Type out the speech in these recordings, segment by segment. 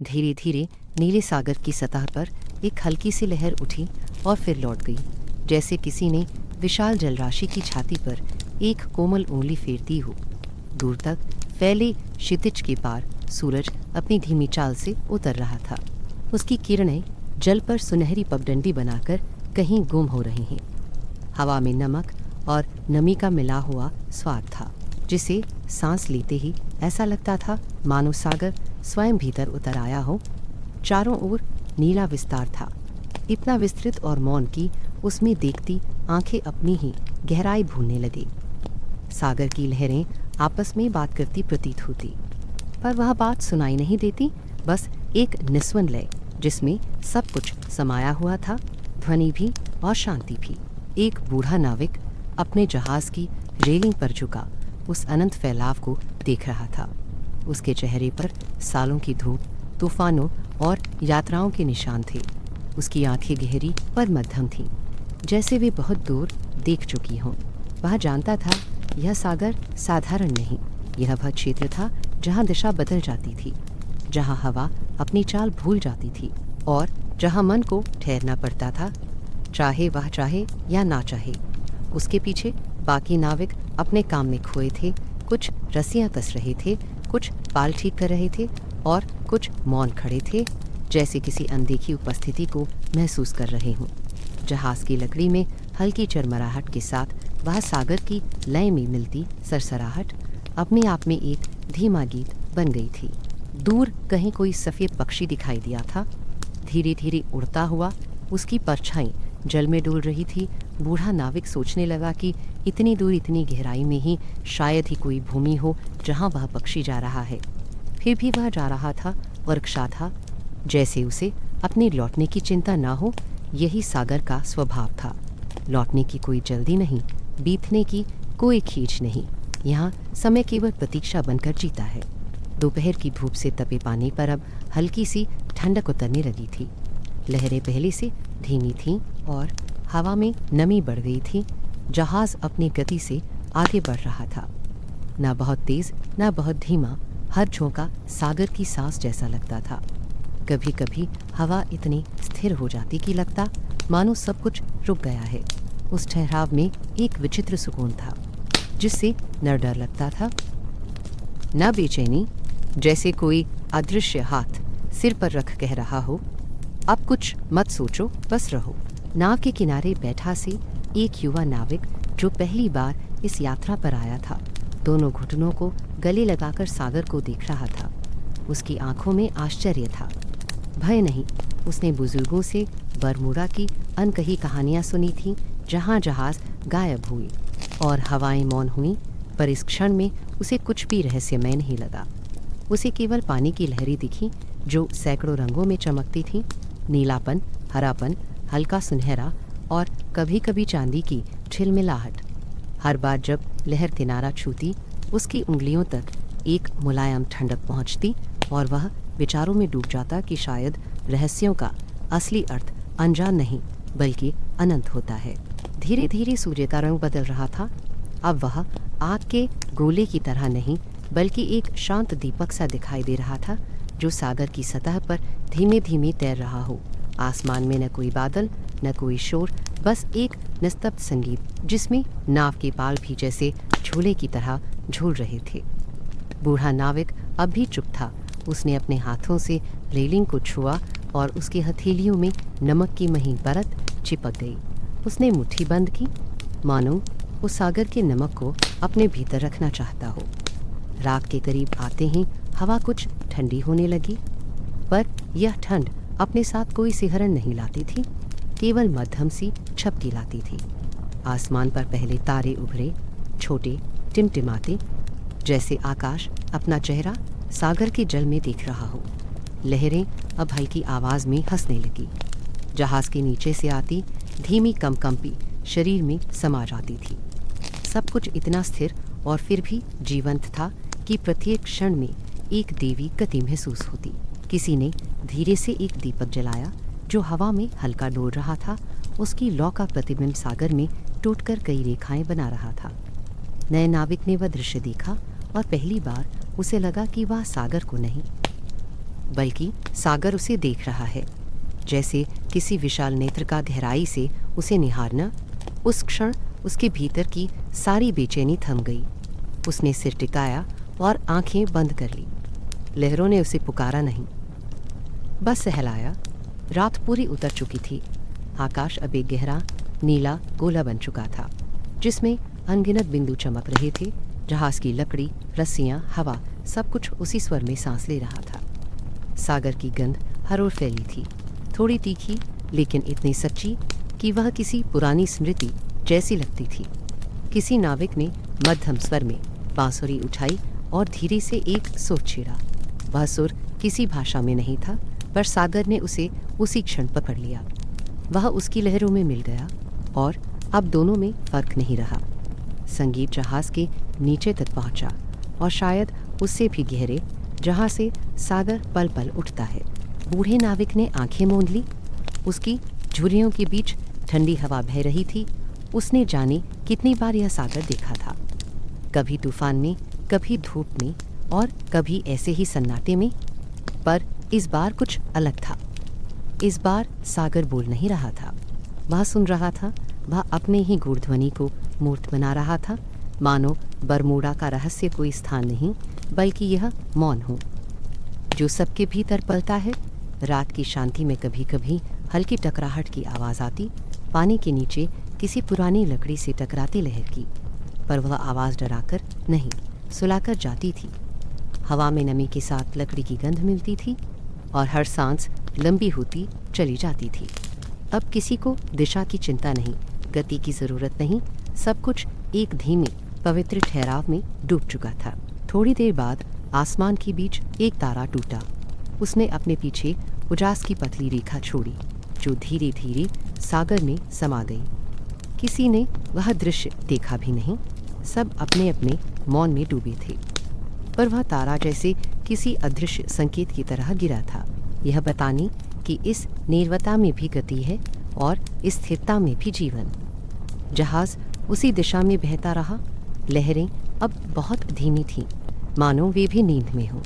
धीरे धीरे नीले सागर की सतह पर एक हल्की सी लहर उठी और फिर लौट गई, जैसे किसी ने विशाल जलराशि की छाती पर एक कोमल उंगली फेर दी हो। दूर तक फैले क्षितिज के पार सूरज अपनी धीमी चाल से उतर रहा था। उसकी किरणें जल पर सुनहरी पगडंडी बनाकर कहीं गुम हो रही हैं। हवा में नमक और नमी का मिला हुआ स्वाद था, जिसे सांस लेते ही ऐसा लगता था मानो सागर स्वयं भीतर उतर आया हो। चारों ओर नीला विस्तार था, इतना विस्तृत और मौन कि उसमें देखती आंखें अपनी ही गहराई भूलने लगी। सागर की लहरें आपस में बात करती प्रतीत होती, पर वह बात सुनाई नहीं देती, बस एक निस्वन लय जिसमें सब कुछ समाया हुआ था, ध्वनि भी और शांति भी। एक बूढ़ा नाविक अपने जहाज की रेलिंग पर झुका उस अनंत फैलाव को देख रहा था। उसके चेहरे पर सालों की धूप, तूफानों और यात्राओं के निशान थे। उसकी आंखें गहरी पर मध्यम थीं, जैसे वे बहुत दूर देख चुकी हों। वह जानता था यह सागर साधारण नहीं, यह वह क्षेत्र था जहाँ दिशा बदल जाती थी, जहाँ हवा अपनी चाल भूल जाती थी और जहाँ मन को ठहरना पड़ता था, चाहे वह चाहे या ना चाहे। उसके पीछे बाकी नाविक अपने काम में खोए थे, कुछ रस्सियाँ कस रहे थे, कुछ पाल ठीक कर रहे थे और कुछ मौन खड़े थे, जैसे किसी अनदेखी उपस्थिति को महसूस कर रहे हों। जहाज की लकड़ी में हल्की चरमराहट के साथ वह सागर की लय में मिलती सरसराहट अपने आप में एक धीमा गीत बन गई थी। दूर कहीं कोई सफ़ेद पक्षी दिखाई दिया था, धीरे धीरे उड़ता हुआ उसकी परछाई जल में डोल रही थी। बूढ़ा नाविक सोचने लगा कि इतनी दूर इतनी गहराई में ही शायद ही कोई भूमि हो जहाँ वह पक्षी जा रहा है। फिर भी वह जा रहा था वर्कशा था, जैसे उसे अपने लौटने की चिंता ना हो। यही सागर का स्वभाव था, लौटने की कोई जल्दी नहीं, बीतने की कोई खींच नहीं। यहाँ समय केवल प्रतीक्षा बनकर जीता है। दोपहर की धूप से तपे पानी पर अब हल्की सी ठंडक उतरने लगी थी। लहरें पहले से धीमी थीं और हवा में नमी बढ़ गई थी। जहाज अपनी गति से आगे बढ़ रहा था, न बहुत तेज न बहुत धीमा, हर झोंका सागर की सांस जैसा लगता था। कभी कभी हवा इतनी स्थिर हो जाती कि लगता मानो सब कुछ रुक गया है। उस ठहराव में एक विचित्र सुकून था, जिससे न डर लगता था न बेचैनी, जैसे कोई अदृश्य हाथ सिर पर रख कह रहा हो, अब कुछ मत सोचो, बस रहो। नाव के किनारे बैठा से एक युवा नाविक जो पहली बार इस यात्रा पर आया था, दोनों घुटनों को गले लगाकर सागर को देख रहा था। उसकी आंखों में आश्चर्य था, भय नहीं। उसने बुजुर्गों से बरमूडा की अनकही कहानियां सुनी थीं, जहां जहाज गायब हुए और हवाएं मौन हुईं, पर इस क्षण में उसे कुछ भी रहस्यमय नहीं लगा। उसे केवल पानी की लहरें दिखीं जो सैकड़ों रंगों में चमकती थीं, नीलापन, हरापन, हल्का सुनहरा और कभी कभी चांदी की झिलमिलाहट। हर बार जब लहर किनारा छूती, उसकी उंगलियों तक एक मुलायम ठंडक पहुंचती और वह विचारों में डूब जाता कि शायद रहस्यों का असली अर्थ अनजान नहीं बल्कि अनंत होता है। धीरे धीरे सूर्य का रंग बदल रहा था। अब वह आग के गोले की तरह नहीं बल्कि एक शांत दीपक सा दिखाई दे रहा था, जो सागर की सतह पर धीमे धीमे तैर रहा हो। आसमान में न कोई बादल न कोई शोर, बस एक निस्तब्ध संगीत जिसमें नाव के पाल भी जैसे झूले की तरह झूल रहे थे। बूढ़ा नाविक अब भी चुप था। उसने अपने हाथों से रेलिंग को छुआ और उसकी हथेलियों में नमक की महीन परत चिपक गई। उसने मुट्ठी बंद की, मानो उस सागर के नमक को अपने भीतर रखना चाहता हो। रात के करीब आते ही हवा कुछ ठंडी होने लगी, पर यह ठंड अपने साथ कोई सिहरन नहीं लाती थी, केवल मध्यम सी झपकी लाती थी। आसमान पर पहले तारे उभरे, छोटे, टिमटिमाते, जैसे आकाश अपना चेहरा सागर के जल में देख रहा हो। लहरें अब हल्की आवाज़ में हंसने लगी। जहाज के नीचे से आती धीमी कंपी शरीर में समा जाती थी। सब कुछ इतना स्थिर और फिर भी जीवंत था कि प्रत्येक क्षण में एक देवी गति महसूस होती। किसी ने धीरे से एक दीपक जलाया जो हवा में हल्का डोल रहा था। उसकी लौ का प्रतिबिंब सागर में टूटकर कई रेखाएं बना रहा था। नए नाविक ने वह दृश्य देखा और पहली बार उसे लगा कि वह सागर को नहीं बल्कि सागर उसे देख रहा है, जैसे किसी विशाल नेत्र का गहराई से उसे निहारना। उस क्षण उसके भीतर की सारी बेचैनी थम गई। उसने सिर टिकाया और आंखें बंद कर ली। लहरों ने उसे पुकारा नहीं, बस सहलाया। रात पूरी उतर चुकी थी। आकाश अब एक गहरा नीला गोला बन चुका था, जिसमें अनगिनत बिंदु चमक रहे थे। जहाज की लकड़ी, रस्सियां, हवा, सब कुछ उसी स्वर में सांस ले रहा था। सागर की गंध हर ओर फैली थी, थोड़ी तीखी लेकिन इतनी सच्ची कि वह किसी पुरानी स्मृति जैसी लगती थी। किसी नाविक ने मध्यम स्वर में बांसुरी उठाई और धीरे से एक सुर छेड़ा। वह सुर किसी भाषा में नहीं था, पर सागर ने उसे उसी क्षण पकड़ लिया। वह उसकी लहरों में मिल गया और अब दोनों में फर्क नहीं रहा। संगीत जहाज के नीचे तक पहुंचा और शायद उससे भी गहरे, जहां से सागर पल पल उठता है। बूढ़े नाविक ने आंखें मूंद ली। उसकी झुर्रियों के बीच ठंडी हवा बह रही थी। उसने जाने कितनी बार यह सागर देखा था, कभी तूफान में, कभी धूप में और कभी ऐसे ही सन्नाटे में। पर इस बार कुछ अलग था। इस बार सागर बोल नहीं रहा था, वह सुन रहा था। वह अपने ही गूढ़ध्वनि को मूर्त बना रहा था, मानो बरमूडा का रहस्य कोई स्थान नहीं, बल्कि यह मौन हो जो सबके भीतर पलता है। रात की शांति में कभी कभी हल्की टकराहट की आवाज़ आती, पानी के नीचे किसी पुरानी लकड़ी से टकराती लहर की। पर वह आवाज़ डराकर नहीं, सुलाकर जाती थी। हवा में नमी के साथ लकड़ी की गंध मिलती थी और हर सांस लंबी होती चली जाती थी। अब किसी को दिशा की चिंता नहीं, गति की ज़रूरत नहीं। सब कुछ एक धीमे पवित्र ठहराव में डूब चुका था। थोड़ी देर बाद आसमान के बीच एक तारा टूटा। उसने अपने पीछे उजास की पतली रेखा छोड़ी, जो धीरे धीरे सागर में समा गई। किसी ने वह दृश्य देखा भी नहीं। सब अपने अपने मौन में डूबे थे। पर वह तारा जैसे किसी अदृश्य संकेत की तरह गिरा था, यह बताने कि इस नीरवता में भी गति है और इस स्थिरता में भी जीवन। जहाज उसी दिशा में बहता रहा। लहरें अब बहुत धीमी थीं, मानो वे भी नींद में हों।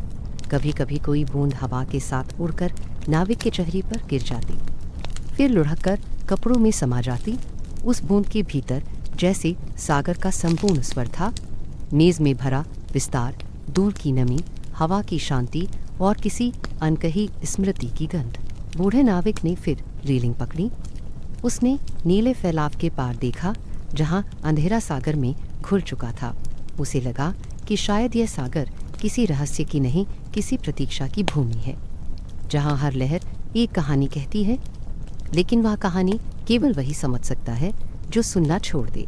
कभी कभी कोई बूंद हवा के साथ उड़कर नाविक के चेहरे पर गिर जाती, फिर लुढ़ककर कपड़ों में समा जाती। उस बूंद के भीतर जैसे सागर का संपूर्ण स्वर था, मेज में भरा विस्तार, दूर की नमी, हवा की शांति और किसी अनकही स्मृति की गंध। बूढ़े नाविक ने फिर रीलिंग पकड़ी। उसने नीले फैलाव के पार देखा, जहां अंधेरा सागर में घुल चुका था। उसे लगा कि शायद यह सागर किसी रहस्य की नहीं, किसी प्रतीक्षा की भूमि है, जहां हर लहर एक कहानी कहती है। लेकिन वह कहानी केवल वही समझ सकता है जो सुनना छोड़ दे।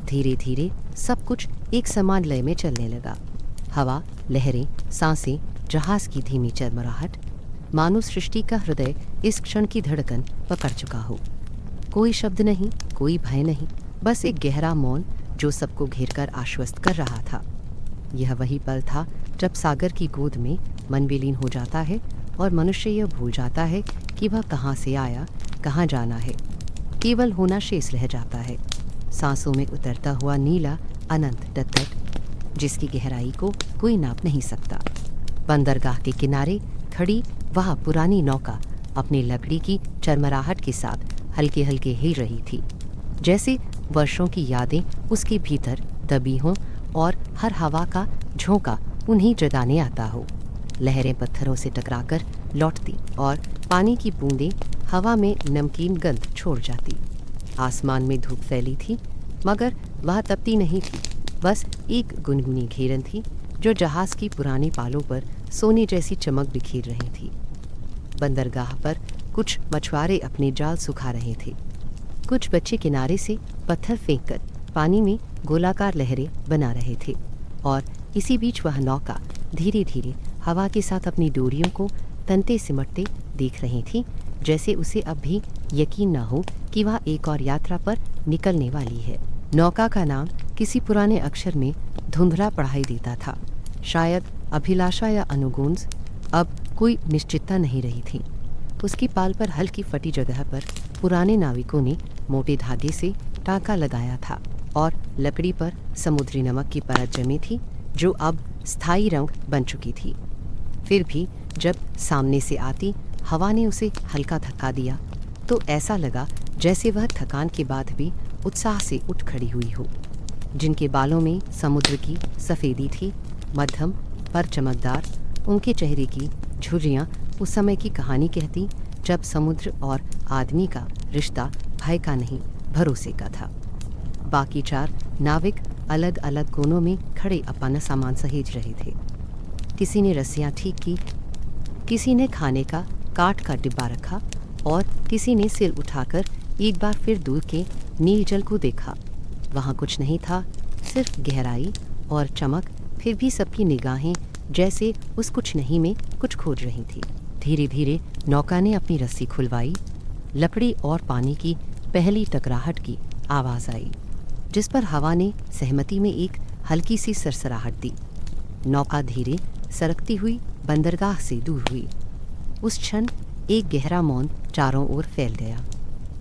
धीरे धीरे सब कुछ एक समान लय में चलने लगा। हवा, लहरें, सांसें, जहाज की धीमी चरमराहट, मानो सृष्टि का हृदय इस क्षण की धड़कन पकड़ चुका हो। कोई शब्द नहीं, कोई भय नहीं, बस एक गहरा मौन जो सबको घेरकर आश्वस्त कर रहा था। यह वही पल था जब सागर की गोद में मन विलीन हो जाता है और मनुष्य यह भूल जाता है कि वह कहाँ से आया, कहाँ जाना है। केवल होना शेष रह जाता है, सांसों में उतरता हुआ नीला अनंत तट, जिसकी गहराई को कोई नाप नहीं सकता। बंदरगाह के किनारे खड़ी वह पुरानी नौका अपनी लकड़ी की चरमराहट के साथ हल्के हल्के हिल रही थी, जैसे वर्षों की यादें उसके भीतर दबी हों और हर हवा का झोंका उन्हें जगाने आता हो। लहरें पत्थरों से टकराकर लौटती और पानी की बूंदें हवा में नमकीन गंध छोड़ जाती। आसमान में धूप फैली थी, मगर वह तपती नहीं थी, बस एक गुनगुनी घेरन थी जो जहाज की पुरानी पालों पर सोने जैसी चमक बिखेर रही थी। बंदरगाह पर कुछ मछुआरे अपने जाल सुखा रहे थे। कुछ बच्चे किनारे से पत्थर फेंककर पानी में गोलाकार लहरें बना रहे थे और इसी बीच वह नौका धीरे धीरे हवा के साथ अपनी डोरियों को तनते सिमटते देख रही थी, जैसे उसे अब भी यकीन न हो कि वह एक और यात्रा पर निकलने वाली है। नौका का नाम किसी पुराने अक्षर में धुंधला पढ़ाई देता था, शायद अभिलाषा या अनुगुंज। अब कोई निश्चितता नहीं रही थी। उसकी पाल पर हल्की फटी जगह पर पुराने नाविकों ने मोटे धागे से टाँका लगाया था और लकड़ी पर समुद्री नमक की परत जमी थी, जो अब स्थायी रंग बन चुकी थी। फिर भी जब सामने से आती हवा ने उसे हल्का धक्का दिया तो ऐसा लगा जैसे वह थकान के बाद भी उत्साह से उठ खड़ी हुई हो। जिनके बालों में समुद्र की सफ़ेदी थी, मध्यम पर चमकदार, उनके चेहरे की झुर्रियाँ उस समय की कहानी कहती जब समुद्र और आदमी का रिश्ता भय का नहीं भरोसे का था। बाकी 4 नाविक अलग अलग कोनों में खड़े अपना सामान सहेज रहे थे। किसी ने रस्सियाँ ठीक की, किसी ने खाने का काठ का डिब्बा रखा और किसी ने सिर उठाकर एक बार फिर दूर के नील जल को देखा। वहाँ कुछ नहीं था, सिर्फ गहराई और चमक। फिर भी सबकी निगाहें जैसे उस कुछ नहीं में कुछ खोज रही थी। धीरे धीरे नौका ने अपनी रस्सी खुलवाई। लकड़ी और पानी की पहली टकराहट की आवाज़ आई, जिस पर हवा ने सहमति में एक हल्की सी सरसराहट दी। नौका धीरे सरकती हुई बंदरगाह से दूर हुई। उस क्षण एक गहरा मौन चारों ओर फैल गया,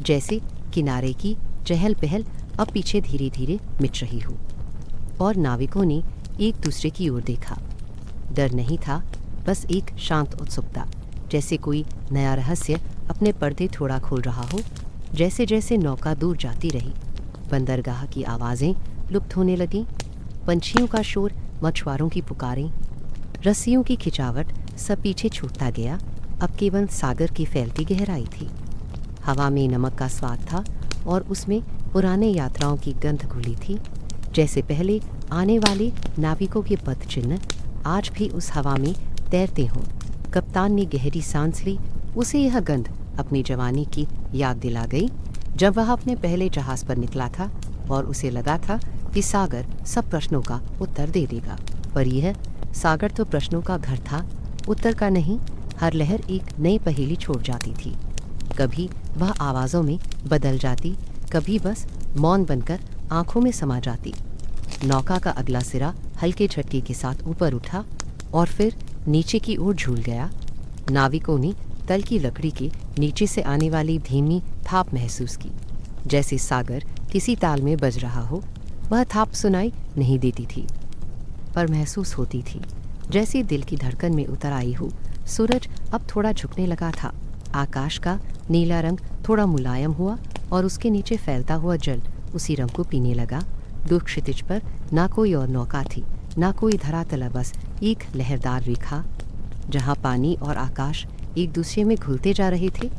जैसे किनारे की चहल पहल अब पीछे धीरे धीरे मिट रही हो। और नाविकों ने एक दूसरे की ओर देखा। डर नहीं था, बस एक शांत उत्सुकता, जैसे कोई नया रहस्य अपने पर्दे थोड़ा खोल रहा हो। जैसे जैसे नौका दूर जाती रही, बंदरगाह की आवाज़ें लुप्त होने लगीं। पंछियों का शोर, मछुआरों की पुकारें, रस्सियों की खिंचावट सब पीछे छूटता गया। अब केवल सागर की फैलती गहराई थी। हवा में नमक का स्वाद था और उसमें पुराने यात्राओं की गंध घुली थी। जैसे पहले आने वाले नाविकों के पद चिन्ह आज भी उस हवा में तैरते हों। कप्तान ने गहरी सांस ली। उसे यह गंध अपनी जवानी की याद दिला गई, जब वह अपने पहले जहाज़ पर निकला था और उसे लगा था कि सागर सब प्रश्नों का उत्तर दे देगा। पर यह सागर तो प्रश्नों का घर था, उत्तर का नहीं। हर लहर एक नई पहेली छोड़ जाती थी। कभी वह आवाज़ों में बदल जाती, कभी बस मौन बनकर आंखों में समा जाती। नौका का अगला सिरा हल्के झटके के साथ ऊपर उठा और फिर नीचे की ओर झूल गया। नाविकों ने तल की लकड़ी के नीचे से आने वाली धीमी थाप महसूस की, जैसे सागर किसी ताल में बज रहा हो। वह थाप सुनाई नहीं देती थी, पर महसूस होती थी, जैसे दिल की धड़कन में उतर आई हो। सूरज अब थोड़ा झुकने लगा था। आकाश का नीला रंग थोड़ा मुलायम हुआ और उसके नीचे फैलता हुआ जल उसी रंग को पीने लगा। दूर क्षितिज पर ना कोई और नौका थी, ना कोई धरातल, बस एक लहरदार रेखा, जहाँ पानी और आकाश एक दूसरे में घुलते जा रहे थे।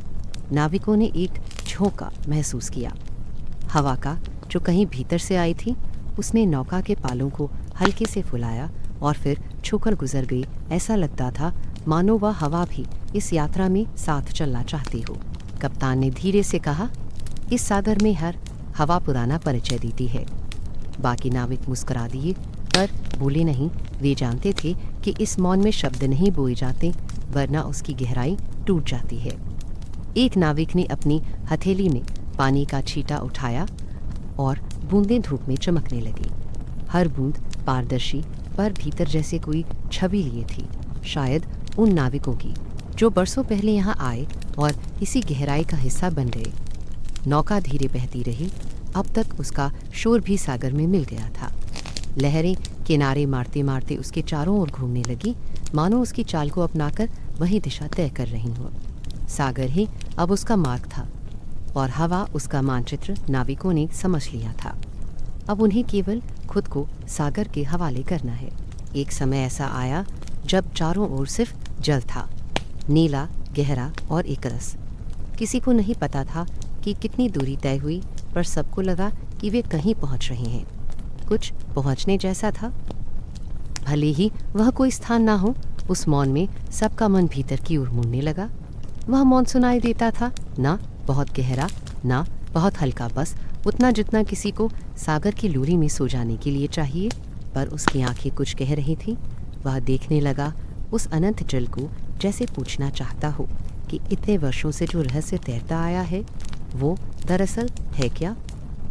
नाविकों ने एक झोंका महसूस किया, हवा का, जो कहीं भीतर से आई थी। उसने नौका के पालों को हल्के से फुलाया और फिर छूकर गुजर गई। ऐसा लगता था मानो वह हवा भी इस यात्रा में साथ चलना चाहती हो। कप्तान ने धीरे से कहा, इस सागर में हर हवा पुराना परिचय देती है। बाकी नाविक मुस्कुरा दिए, पर बोले नहीं। वे जानते थे कि इस मौन में शब्द नहीं बोए जाते, वरना उसकी गहराई टूट जाती है। एक नाविक ने अपनी हथेली में पानी का छींटा उठाया और बूंदें धूप में चमकने लगी। हर बूंद पारदर्शी, पर भीतर जैसे कोई छवि लिए थी, शायद उन नाविकों की जो बरसों पहले यहाँ आए और इसी गहराई का हिस्सा बन गए। नौका धीरे बहती रही। अब तक उसका शोर भी सागर में मिल गया था। लहरें किनारे मारते मारते उसके चारों ओर घूमने लगी, मानो उसकी चाल को अपनाकर वही दिशा तय कर रही हो। सागर ही अब उसका मार्ग था और हवा उसका मानचित्र। नाविकों ने समझ लिया था, अब उन्हें केवल खुद को सागर के हवाले करना है। एक समय ऐसा आया जब चारों ओर सिर्फ जल था, नीला, गहरा और एकरस। किसी को नहीं पता था कि कितनी दूरी तय हुई, पर सबको लगा कि वे कहीं पहुंच रहे हैं। कुछ पहुंचने जैसा था। भले ही वह कोई स्थान ना हो, उस मौन में सबका मन भीतर की ओर मुड़ने लगा। वह मौन सुनाई देता था, ना बहुत गहरा, ना बहुत हल्का, बस उतना जितना किसी को सागर की लूरी में सो जाने के लिए चाहिए। पर उसकी आंखें कुछ कह रही थीं। वह देखने लगा उस अनंत जल को, जैसे पूछना चाहता हो कि इतने वर्षों से जो रहस्य तैरता आया है, वो दरअसल है क्या।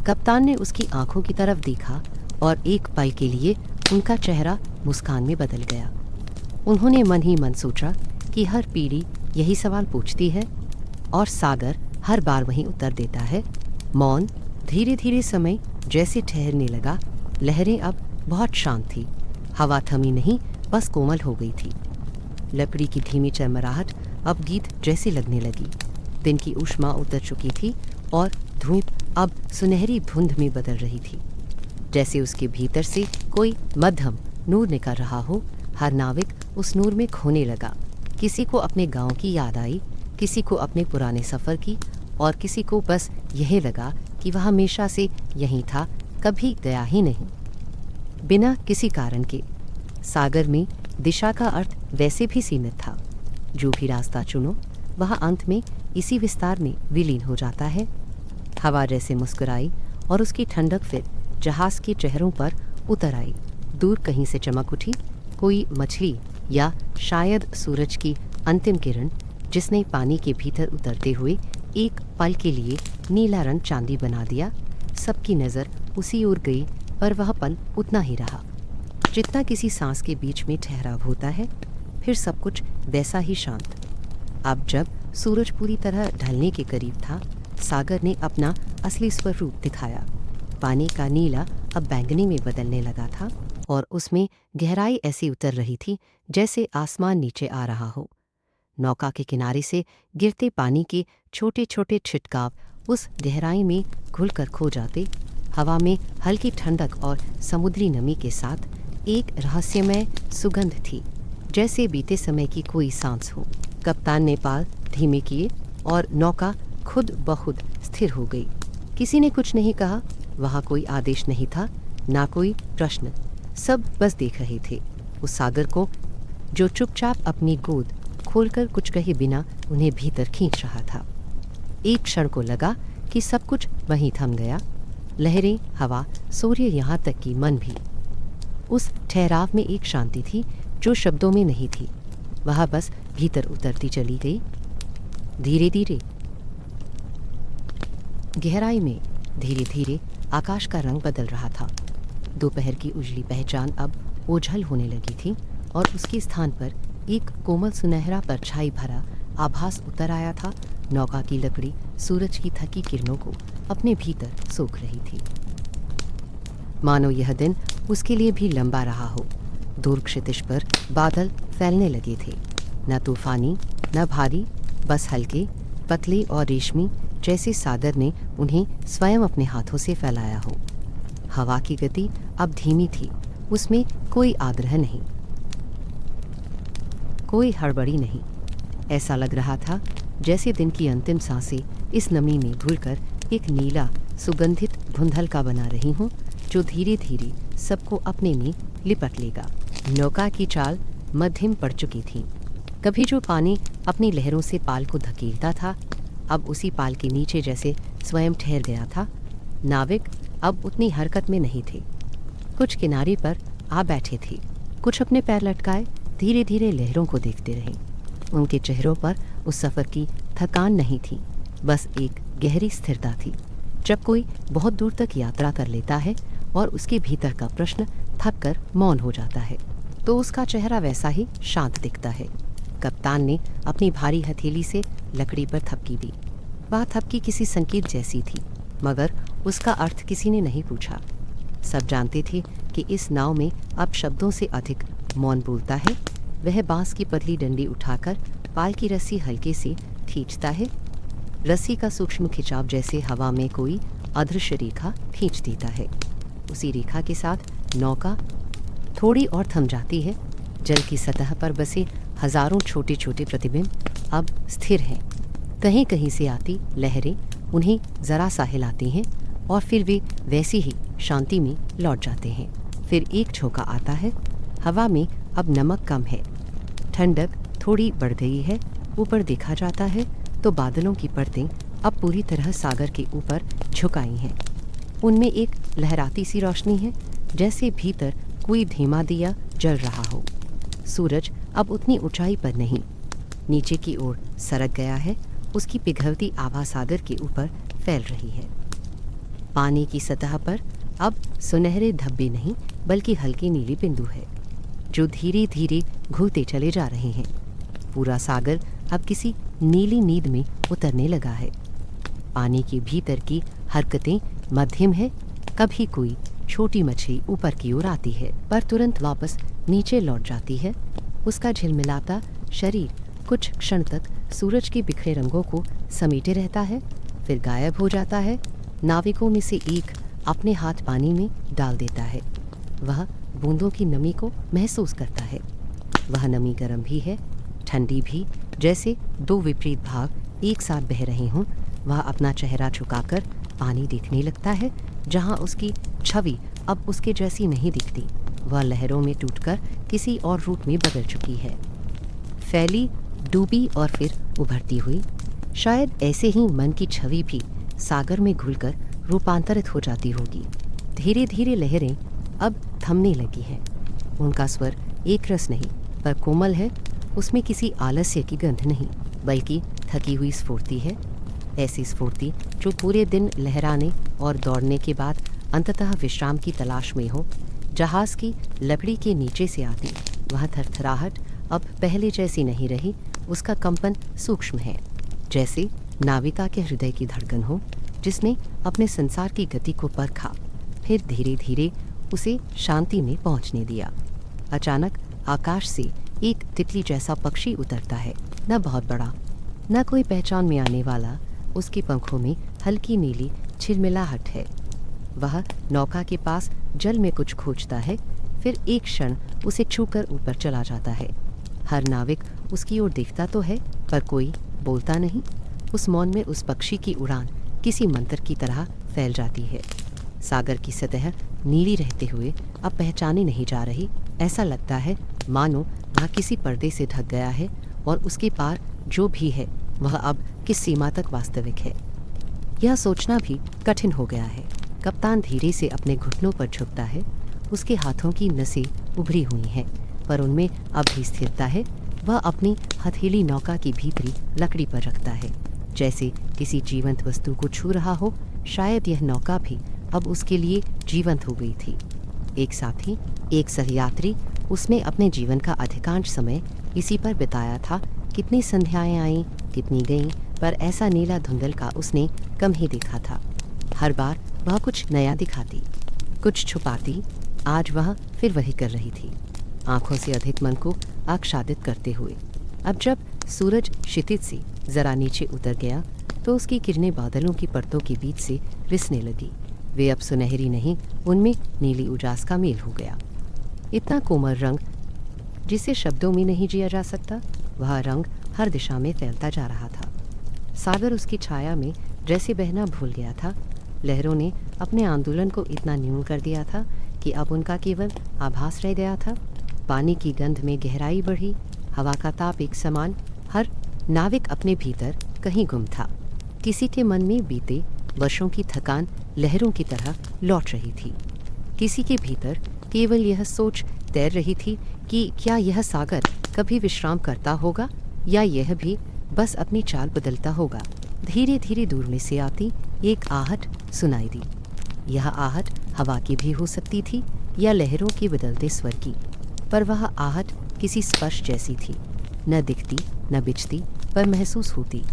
कप्तान ने उसकी आंखों की तरफ देखा और एक पल के लिए उनका चेहरा मुस्कान में बदल गया। उन्होंने मन ही मन सोचा कि हर पीढ़ी यही सवाल पूछती है और सागर हर बार वहीं उत्तर देता है। मौन। धीरे धीरे समय जैसे ठहरने लगा। लहरें अब बहुत शांत थी। हवा थमी नहीं, बस कोमल हो गई थी। लकड़ी की धीमी चरमराहट अब गीत जैसी लगने लगी। दिन की ऊष्मा उतर चुकी थी और धूप अब सुनहरी धुंध में बदल रही थी, जैसे उसके भीतर से कोई मध्यम नूर निकल रहा हो। हर नाविक उस नूर में खोने लगा। किसी को अपने गांव की याद आई, किसी को अपने पुराने सफ़र की, और किसी को बस यह लगा कि वह हमेशा से यहीं था, कभी गया ही नहीं। बिना किसी कारण के सागर में दिशा का अर्थ वैसे भी सीमित था। जो भी रास्ता चुनो वह अंत में इसी विस्तार में विलीन हो जाता है। हवा जैसे मुस्कुराई और उसकी ठंडक फिर जहाज के चेहरों पर उतर आई। दूर कहीं से चमक उठी कोई मछली या शायद सूरज की अंतिम किरण, जिसने पानी के भीतर उतरते हुए एक पल के लिए नीला रंग चांदी बना दिया। सबकी नज़र उसी ओर गई, पर वह पल उतना ही रहा जितना किसी सांस के बीच में ठहराव होता है। फिर सब कुछ वैसा ही शांत। अब जब सूरज पूरी तरह ढलने के करीब था, सागर ने अपना असली स्वरूप दिखाया। पानी का नीला अब बैंगनी में बदलने लगा था और उसमें गहराई ऐसी उतर रही थी जैसे आसमान नीचे आ रहा हो। नौका के किनारे से गिरते पानी के छोटे छोटे छिटकाव उस गहराई में घुलकर खो जाते। हवा में हल्की ठंडक और समुद्री नमी के साथ एक रहस्यमय सुगंध थी, जैसे बीते समय की कोई सांस हो। कप्तान ने पाल धीमे किए और नौका खुद ब खुद स्थिर हो गई। किसी ने कुछ नहीं कहा। वहाँ कोई आदेश नहीं था, ना कोई प्रश्न। सब बस देख रहे थे उस सागर को, जो चुपचाप अपनी गोद खोलकर कुछ कहे बिना उन्हें भीतर खींच रहा था। एक क्षण को लगा कि सब कुछ वहीं थम गया। लहरें, हवा, सूर्य, यहाँ तक कि मन भी। उस ठहराव में एक शांति थी जो शब्दों में नहीं थी। वह बस भीतर उतरती चली गई। धीरे धीरे गहराई में धीरे धीरे आकाश का रंग बदल रहा था। दोपहर की उजली पहचान अब ओझल होने लगी थी और उसके स्थान पर एक कोमल सुनहरा परछाई भरा आभास उतर आया था। नौका की लकड़ी सूरज की थकी किरणों को अपने भीतर सोख रही थी, मानो यह दिन उसके लिए भी लंबा रहा हो। दूर क्षितिज पर बादल फैलने लगे थे, न तूफानी न भारी, बस हल्के, पतले और रेशमी, जैसे सागर ने उन्हें स्वयं अपने हाथों से फैलाया हो। हवा की गति अब धीमी थी, उसमें कोई आग्रह नहीं, कोई हड़बड़ी नहीं। ऐसा लग रहा था जैसे दिन की अंतिम सांसें इस नमी में घुलकर एक नीला सुगंधित धुंधल का बना रही हों, जो धीरे धीरे सबको अपने में लिपट लेगा। नौका की चाल मध्यम पड़ चुकी थी। कभी जो पानी अपनी लहरों से पाल को धकेलता था, अब उसी पाल के नीचे जैसे स्वयं ठहर गया था। नाविक अब उतनी हरकत में नहीं थे। कुछ किनारे पर आ बैठे थे, कुछ अपने पैर लटकाए धीरे धीरे लहरों को देखते रहे। उनके चेहरों पर उस सफ़र की थकान नहीं थी, बस एक गहरी स्थिरता थी। जब कोई बहुत दूर तक यात्रा कर लेता है और उसके भीतर का प्रश्न थक कर मौन हो जाता है, तो उसका चेहरा वैसा ही शांत दिखता है। कप्तान ने अपनी भारी हथेली से लकड़ी पर थपकी दी। वह थपकी किसी संकेत जैसी थी, मगर उसका अर्थ किसी ने नहीं पूछा। सब जानते थे कि इस नाव में अब शब्दों से अधिक मौन बोलता है। वह बांस की पतली डंडी उठाकर पाल की रस्सी हल्के से खींचता है। रस्सी का सूक्ष्म खिंचाव जैसे हवा में कोई अदृश्य रेखा खींच देता है। उसी रेखा के साथ नौका थोड़ी और थम जाती है। जल की सतह पर बसे हजारों छोटे छोटे प्रतिबिंब अब स्थिर हैं। कहीं कहीं से आती लहरें उन्हें जरा सा हिलाती हैं और फिर वे वैसी ही शांति में लौट जाते हैं। फिर एक झोंका आता है। हवा में अब नमक कम है, ठंडक थोड़ी बढ़ गई है। ऊपर देखा जाता है तो बादलों की परतें अब पूरी तरह सागर के ऊपर झुकाई हैं। उनमें एक लहराती सी रोशनी है, जैसे भीतर कोई धीमा दिया जल रहा हो। सूरज अब उतनी ऊंचाई पर नहीं, नीचे की ओर सरक गया है। उसकी पिघलती आभा सागर के ऊपर फैल रही है। पानी की सतह पर अब सुनहरे धब्बे नहीं, बल्कि हल्के नीले बिंदु है, जो धीरे धीरे घुलते चले जा रहे हैं। पूरा सागर अब किसी नीली नींद में उतरने लगा है। पानी के भीतर की हरकतें मध्यम है। कभी कोई छोटी मछली ऊपर की ओर आती है, पर तुरंत वापस नीचे लौट जाती है। उसका झिलमिलाता शरीर कुछ क्षण तक सूरज के बिखरे रंगों को समेटे रहता है, फिर गायब हो जाता है। नाविकों में से एक अपने हाथ पानी में डाल देता है। वह बूंदों की नमी को महसूस करता है। वह नमी गर्म भी है, ठंडी भी, जैसे दो विपरीत भाग एक साथ बह रहे हों। वह अपना चेहरा झुकाकर पानी देखने लगता है, जहां उसकी छवि अब उसके जैसी नहीं दिखती। वह लहरों में टूटकर किसी और रूप में बदल चुकी है, फैली, डूबी और फिर उभरती हुई। शायद ऐसे ही मन की छवि भी सागर में घुलकर रूपांतरित हो जाती होगी। धीरे धीरे लहरें अब थमने लगी हैं। उनका स्वर एक रस नहीं पर कोमल है। उसमें किसी आलस्य की गंध नहीं, बल्कि थकी हुई स्फूर्ति है। ऐसी स्फूर्ति जो पूरे दिन लहराने और दौड़ने के बाद अंततः विश्राम की तलाश में हो। जहाज की लकड़ी के नीचे से आती वह थरथराहट अब पहले जैसी नहीं रही। उसका कंपन सूक्ष्म है, जैसे नाविका के हृदय की धड़कन हो, जिसने अपने संसार की गति को परखा, फिर धीरे धीरे उसे शांति में पहुंचने दिया। अचानक आकाश से एक तितली जैसा पक्षी उतरता है, न बहुत बड़ा, न कोई पहचान में आने वाला। उसके पंखों में हल्की नीली छिलमिलाहट है। वह नौका के पास जल में कुछ खोजता है, फिर एक क्षण उसे छूकर ऊपर चला जाता है। हर नाविक उसकी ओर देखता तो है, पर कोई बोलता नहीं। उस मौन में उस पक्षी की उड़ान किसी मंत्र की तरह फैल जाती है। सागर की सतह नीली रहते हुए अब पहचाने नहीं जा रही। ऐसा लगता है मानो वह किसी पर्दे से ढक गया है और उसके पार जो भी है वह अब किस सीमा तक वास्तविक है, यह सोचना भी कठिन हो गया है। कप्तान धीरे से अपने घुटनों पर झुकता है। उसके हाथों की नसें उभरी हुई हैं, पर उनमें अब भी स्थिरता है। वह अपनी हथेली नौका की भीतरी लकड़ी पर रखता है, जैसे किसी जीवंत वस्तु को छू रहा हो। शायद यह नौका भी अब उसके लिए जीवंत हो गई थी। एक साथी, एक सहयात्री, उसने अपने जीवन का अधिकांश समय इसी पर बिताया था। कितनी संध्याएं आईं, कितनी गईं, पर ऐसा नीला धुंधल का उसने कम ही देखा था। हर बार वह कुछ नया दिखाती, कुछ छुपाती। आज वह फिर वही कर रही थी, आंखों से अधिक मन को आच्छादित करते हुए। अब जब सूरज क्षितिज से जरा नीचे उतर गया तो उसकी किरणें बादलों की परतों के बीच से रिसने लगी। वे अब सुनहरी नहीं, उनमें नीली उजास का मेल हो गया। इतना कोमल रंग जिसे शब्दों में नहीं जिया जा सकता, वह रंग हर दिशा में फैलता जा रहा था। सागर उसकी छाया में जैसे बहना भूल गया था। लहरों ने अपने आंदोलन को इतना न्यून कर दिया था कि अब उनका केवल आभास रह गया था। पानी की गंध में गहराई बढ़ी, हवा का ताप एक समान। हर नाविक अपने भीतर कहीं गुम था। किसी के मन में बीते वर्षों की थकान लहरों की तरह लौट रही थी। किसी के भीतर केवल यह सोच तैर रही थी कि क्या यह सागर कभी विश्राम करता होगा, या यह भी बस अपनी चाल बदलता होगा। धीरे धीरे दूर में से आती एक आहट सुनाई दी। यह आहट हवा की भी हो सकती थी या लहरों के बदलते स्वर की, पर वह आहट किसी स्पर्श जैसी थी, न दिखती न बिछती, पर महसूस होती।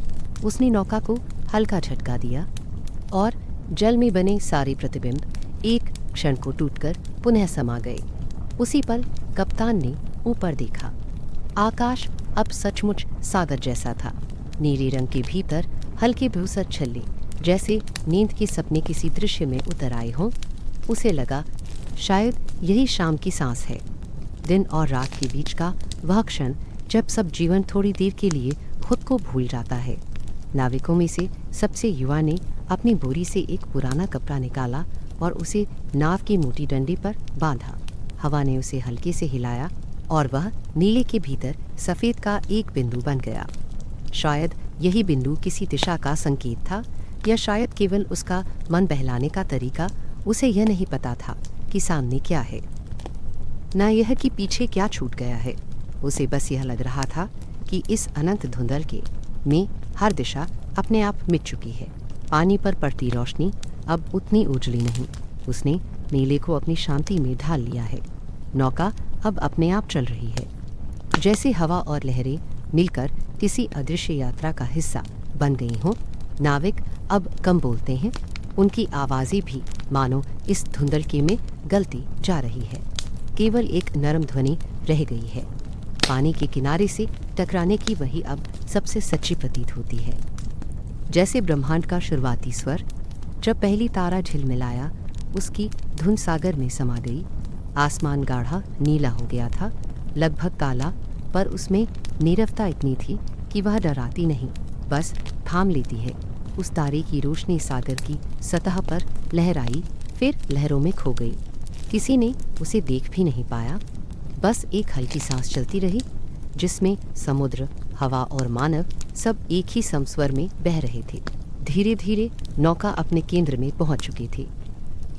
उसने नौका को हल्का झटका दिया और जल में बने सारे प्रतिबिंब एक क्षण को टूटकर पुनः समा गए। उसी पल कप्तान ने ऊपर देखा। आकाश अब सचमुच सागर जैसा था। नीले रंग के भीतर हल्के धूसर छल्ले, जैसे नींद के सपने किसी दृश्य में उतर आए हों। उसे लगा शायद यही शाम की सांस है, दिन और रात के बीच का वह क्षण जब सब जीवन थोड़ी देर के लिए खुद को भूल जाता है। नाविकों में से सबसे युवा ने अपनी बोरी से एक पुराना कपड़ा निकाला और उसे नाव की मोटी डंडी पर बांधा। हवा ने उसे हल्के से हिलाया और वह नीले के भीतर सफ़ेद का एक बिंदु बन गया। शायद यही बिंदु किसी दिशा का संकेत था, या शायद केवल उसका मन बहलाने का तरीका। उसे यह नहीं पता था कि सामने क्या है, न यह कि पीछे क्या छूट गया है। उसे बस यह लग रहा था कि इस अनंत धुंधल के में हर दिशा अपने आप मिट चुकी है। पानी पर पड़ती रोशनी अब उतनी उजली नहीं। उसने नीले को अपनी शांति में ढाल लिया है। नौका अब अपने आप चल रही है, जैसे हवा और लहरें मिलकर किसी अदृश्य यात्रा का हिस्सा बन गई हों। नाविक अब कम बोलते हैं, उनकी आवाज़ें भी मानो इस धुंधलके में गलती जा रही है। केवल एक नरम ध्वनि रह गई है, पानी के किनारे से टकराने की वही अब सबसे सच्ची प्रतीत होती है। जैसे ब्रह्मांड का शुरुआती स्वर जब पहली तारा झिलमिलाया, उसकी धुन सागर में समा गई। आसमान गाढ़ा नीला हो गया था, लगभग काला, पर उसमें नीरवता इतनी थी कि वह डराती नहीं, बस थाम लेती है। उस तारे की रोशनी सागर की सतह पर लहराई, फिर लहरों में खो गई। किसी ने उसे देख भी नहीं पाया, बस एक हल्की सांस चलती रही, जिसमें समुद्र, हवा और मानव सब एक ही समस्वर में बह रहे थे। धीरे धीरे नौका अपने केंद्र में पहुंच चुकी थी।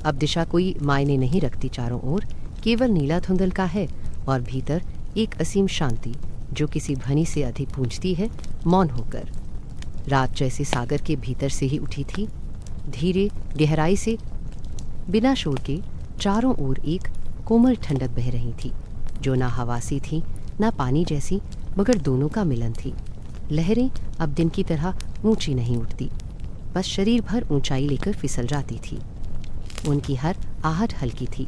अब दिशा कोई मायने नहीं रखती, चारों ओर केवल नीला धुंधल का है और भीतर एक असीम शांति जो किसी ध्वनि से अधिक गूंजती है, मौन होकर। रात जैसे सागर के भीतर से ही उठी थी, धीरे गहराई से, बिना शोर के चारों ओर एक कोमल ठंडक बह रही थी, जो ना हवा सी थी ना पानी जैसी, मगर दोनों का मिलन थी। लहरें अब दिन की तरह ऊंची नहीं उठती, बस शरीर भर ऊंचाई लेकर फिसल जाती थी। उनकी हर आहट हल्की थी,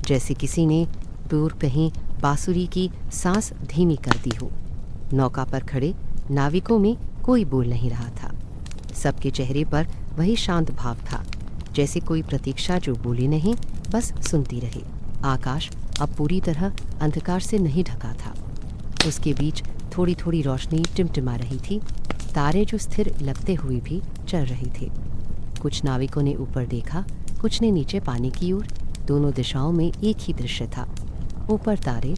जैसे किसी ने दूर कहीं बांसुरी की सांस धीमी कर दी हो। नौका पर खड़े नाविकों में कोई बोल नहीं रहा था। सबके चेहरे पर वही शांत भाव था, जैसे कोई प्रतीक्षा जो बोले नहीं, बस सुनती रहे। आकाश अब पूरी तरह अंधकार से नहीं ढका था, उसके बीच थोड़ी थोड़ी रोशनी टिमटिमा रही थी। तारे जो स्थिर लगते हुए भी चल रहे थे। कुछ नाविकों ने ऊपर देखा, कुछ ने नीचे पानी की ओर। दोनों दिशाओं में एक ही दृश्य था, ऊपर तारे,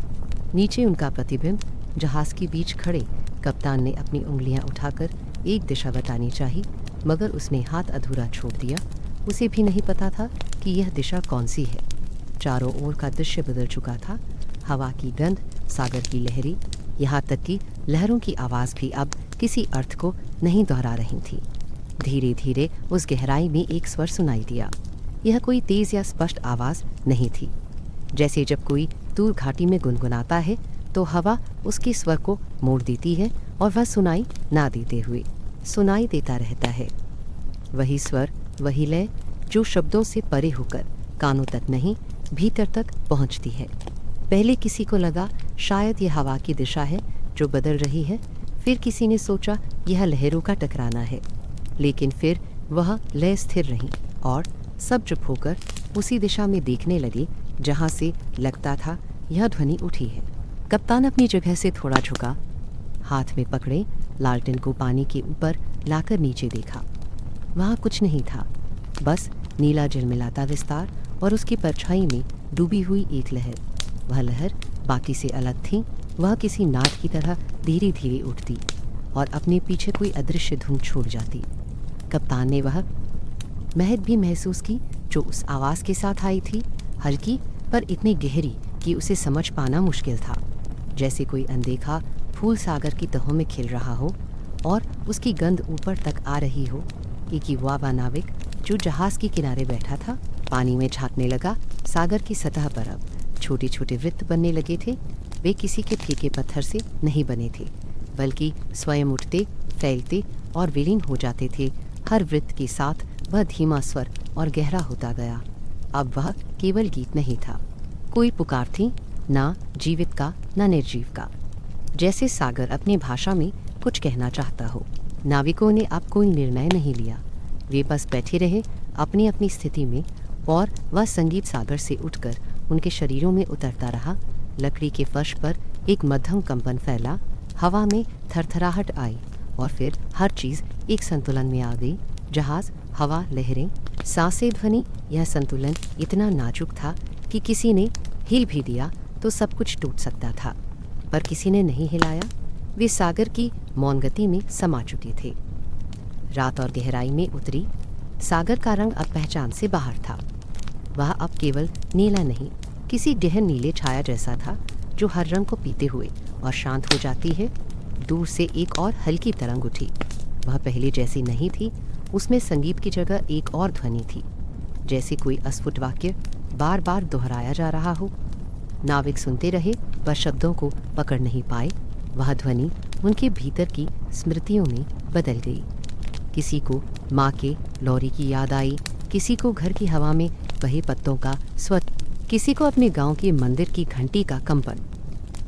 नीचे उनका प्रतिबिंब। जहाज के बीच खड़े कप्तान ने अपनी उंगलियां उठाकर एक दिशा बतानी चाही, मगर उसने हाथ अधूरा छोड़ दिया। उसे भी नहीं पता था कि यह दिशा कौन सी है। चारों ओर का दृश्य बदल चुका था। हवा की गंध, सागर की लहरें, यहाँ तक कि लहरों की आवाज़ भी अब किसी अर्थ को नहीं दोहरा रही थी। धीरे धीरे उस गहराई में एक स्वर सुनाई दिया। यह कोई तेज़ या स्पष्ट आवाज़ नहीं थी, जैसे जब कोई दूर घाटी में गुनगुनाता है तो हवा उसके स्वर को मोड़ देती है और वह सुनाई ना देते हुए सुनाई देता रहता है। वही स्वर, वही लय जो शब्दों से परे होकर कानों तक नहीं, भीतर तक पहुंचती है। पहले किसी को लगा शायद यह हवा की दिशा है जो बदल रही है, फिर किसी ने सोचा यह लहरों का टकराना है, लेकिन फिर वह लय स्थिर रही और सब चुप होकर उसी दिशा में देखने लगे जहाँ से लगता था यह ध्वनि उठी है। कप्तान अपनी जगह से थोड़ा झुका, हाथ में पकड़े लालटेन को पानी के ऊपर लाकर नीचे देखा। वहाँ कुछ नहीं था, बस नीला झिलमिलाता विस्तार और उसकी परछाई में डूबी हुई एक लहर। वह लहर बाकी से अलग थी। वह किसी नाद की तरह धीरे धीरे उठती और अपने पीछे कोई अदृश्य धुन छोड़ जाती। कप्तान ने वह महक भी महसूस की जो उस आवाज़ के साथ आई थी, हल्की पर इतनी गहरी कि उसे समझ पाना मुश्किल था। जैसे कोई अनदेखा फूल सागर की तहों में खिल रहा हो और उसकी गंध ऊपर तक आ रही हो। एक युवा नाविक जो जहाज के किनारे बैठा था, पानी में झांकने लगा। सागर की सतह पर अब छोटे छोटे वृत्त बनने लगे थे। वे किसी के फेंके पत्थर से नहीं बने थे, बल्कि स्वयं उठते, फैलते और विलीन हो जाते थे। हर वृत्त के साथ वह धीमा स्वर और गहरा होता गया। अब वह केवल गीत नहीं था, कोई पुकार थी, ना जीवित का ना निर्जीव का। जैसे सागर अपनी भाषा में कुछ कहना चाहता हो। नाविकों ने अब कोई निर्णय नहीं लिया, वे बस बैठे रहे अपनी अपनी स्थिति में, और वह संगीत सागर से उठकर उनके शरीरों में उतरता रहा। लकड़ी के फर्श पर एक मध्यम कंपन फैला, हवा में थरथराहट आई और फिर हर चीज़ एक संतुलन में आ गई। जहाज, हवा, लहरें, सांसें, ध्वनि। यह संतुलन इतना नाजुक था कि किसी ने हिल भी दिया तो सब कुछ टूट सकता था, पर किसी ने नहीं हिलाया। वे सागर की मौन गति में समा चुके थे। रात और गहराई में उतरी। सागर का रंग अब पहचान से बाहर था। वह अब केवल नीला नहीं, किसी गहन नीले छाया जैसा था जो हर रंग को पीते हुए और शांत हो जाती है। दूर से एक और हल्की तरंग उठी। वह पहले जैसी नहीं थी, उसमें संगीत की जगह एक और ध्वनि थी, जैसे कोई अस्फुट वाक्य बार बार दोहराया जा रहा हो। नाविक सुनते रहे पर शब्दों को पकड़ नहीं पाए। वह ध्वनि उनके भीतर की स्मृतियों में बदल गई। किसी को माँ के लौरी की याद आई, किसी को घर की हवा में बहे पत्तों का स्वर, किसी को अपने गांव के मंदिर की घंटी का कंपन।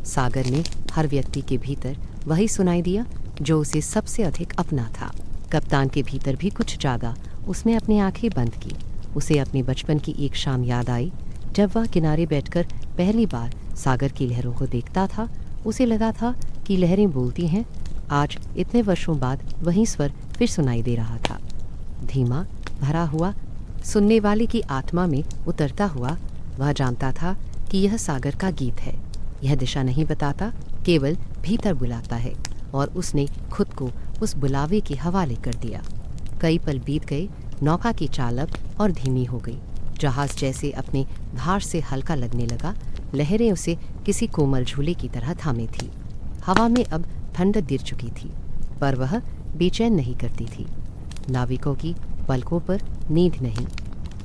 सागर में हर व्यक्ति के भीतर वही सुनाई दिया जो उसे सबसे अधिक अपना था। कप्तान के भीतर भी कुछ जागा। उसने अपनी आंखें बंद की। उसे अपने बचपन की एक शाम याद आई जब वह किनारे बैठकर पहली बार सागर की लहरों को देखता था। उसे लगा था कि लहरें बोलती हैं। आज इतने वर्षों बाद वही स्वर फिर सुनाई दे रहा था, धीमा, भरा हुआ, सुनने वाले की आत्मा में उतरता हुआ। वह जानता था कि यह सागर का गीत है। यह दिशा नहीं बताता, केवल भीतर बुलाता है, और उसने खुद को उस बुलावे के हवाले कर दिया। कई पल बीत गए। नौका की चाल अब और धीमी हो गई। जहाज जैसे अपने भार से हल्का लगने लगा। लहरें उसे किसी कोमल झूले की तरह थामे थी। हवा में अब ठंडक गिर चुकी थी, पर वह बेचैन नहीं करती थी। नाविकों की पलकों पर नींद नहीं,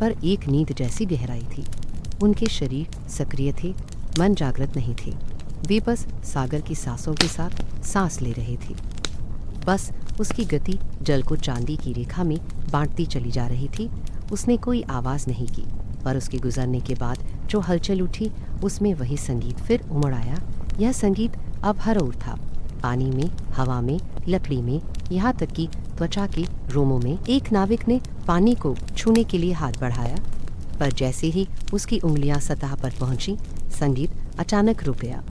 पर एक नींद जैसी गहराई थी। उनके शरीर सक्रिय थे, मन जागृत नहीं थे। वे बस सागर की सांसों के साथ सांस ले रहे थे। बस उसकी गति जल को चांदी की रेखा में बांटती चली जा रही थी। उसने कोई आवाज़ नहीं की, पर उसके गुजरने के बाद जो हलचल उठी उसमें वही संगीत फिर उमड़ आया। यह संगीत अब हर ओर था, पानी में, हवा में, लकड़ी में, यहाँ तक कि त्वचा के रोमों में। एक नाविक ने पानी को छूने के लिए हाथ बढ़ाया, पर जैसे ही उसकी उंगलियां सतह पर पहुंची, संगीत अचानक रुक गया।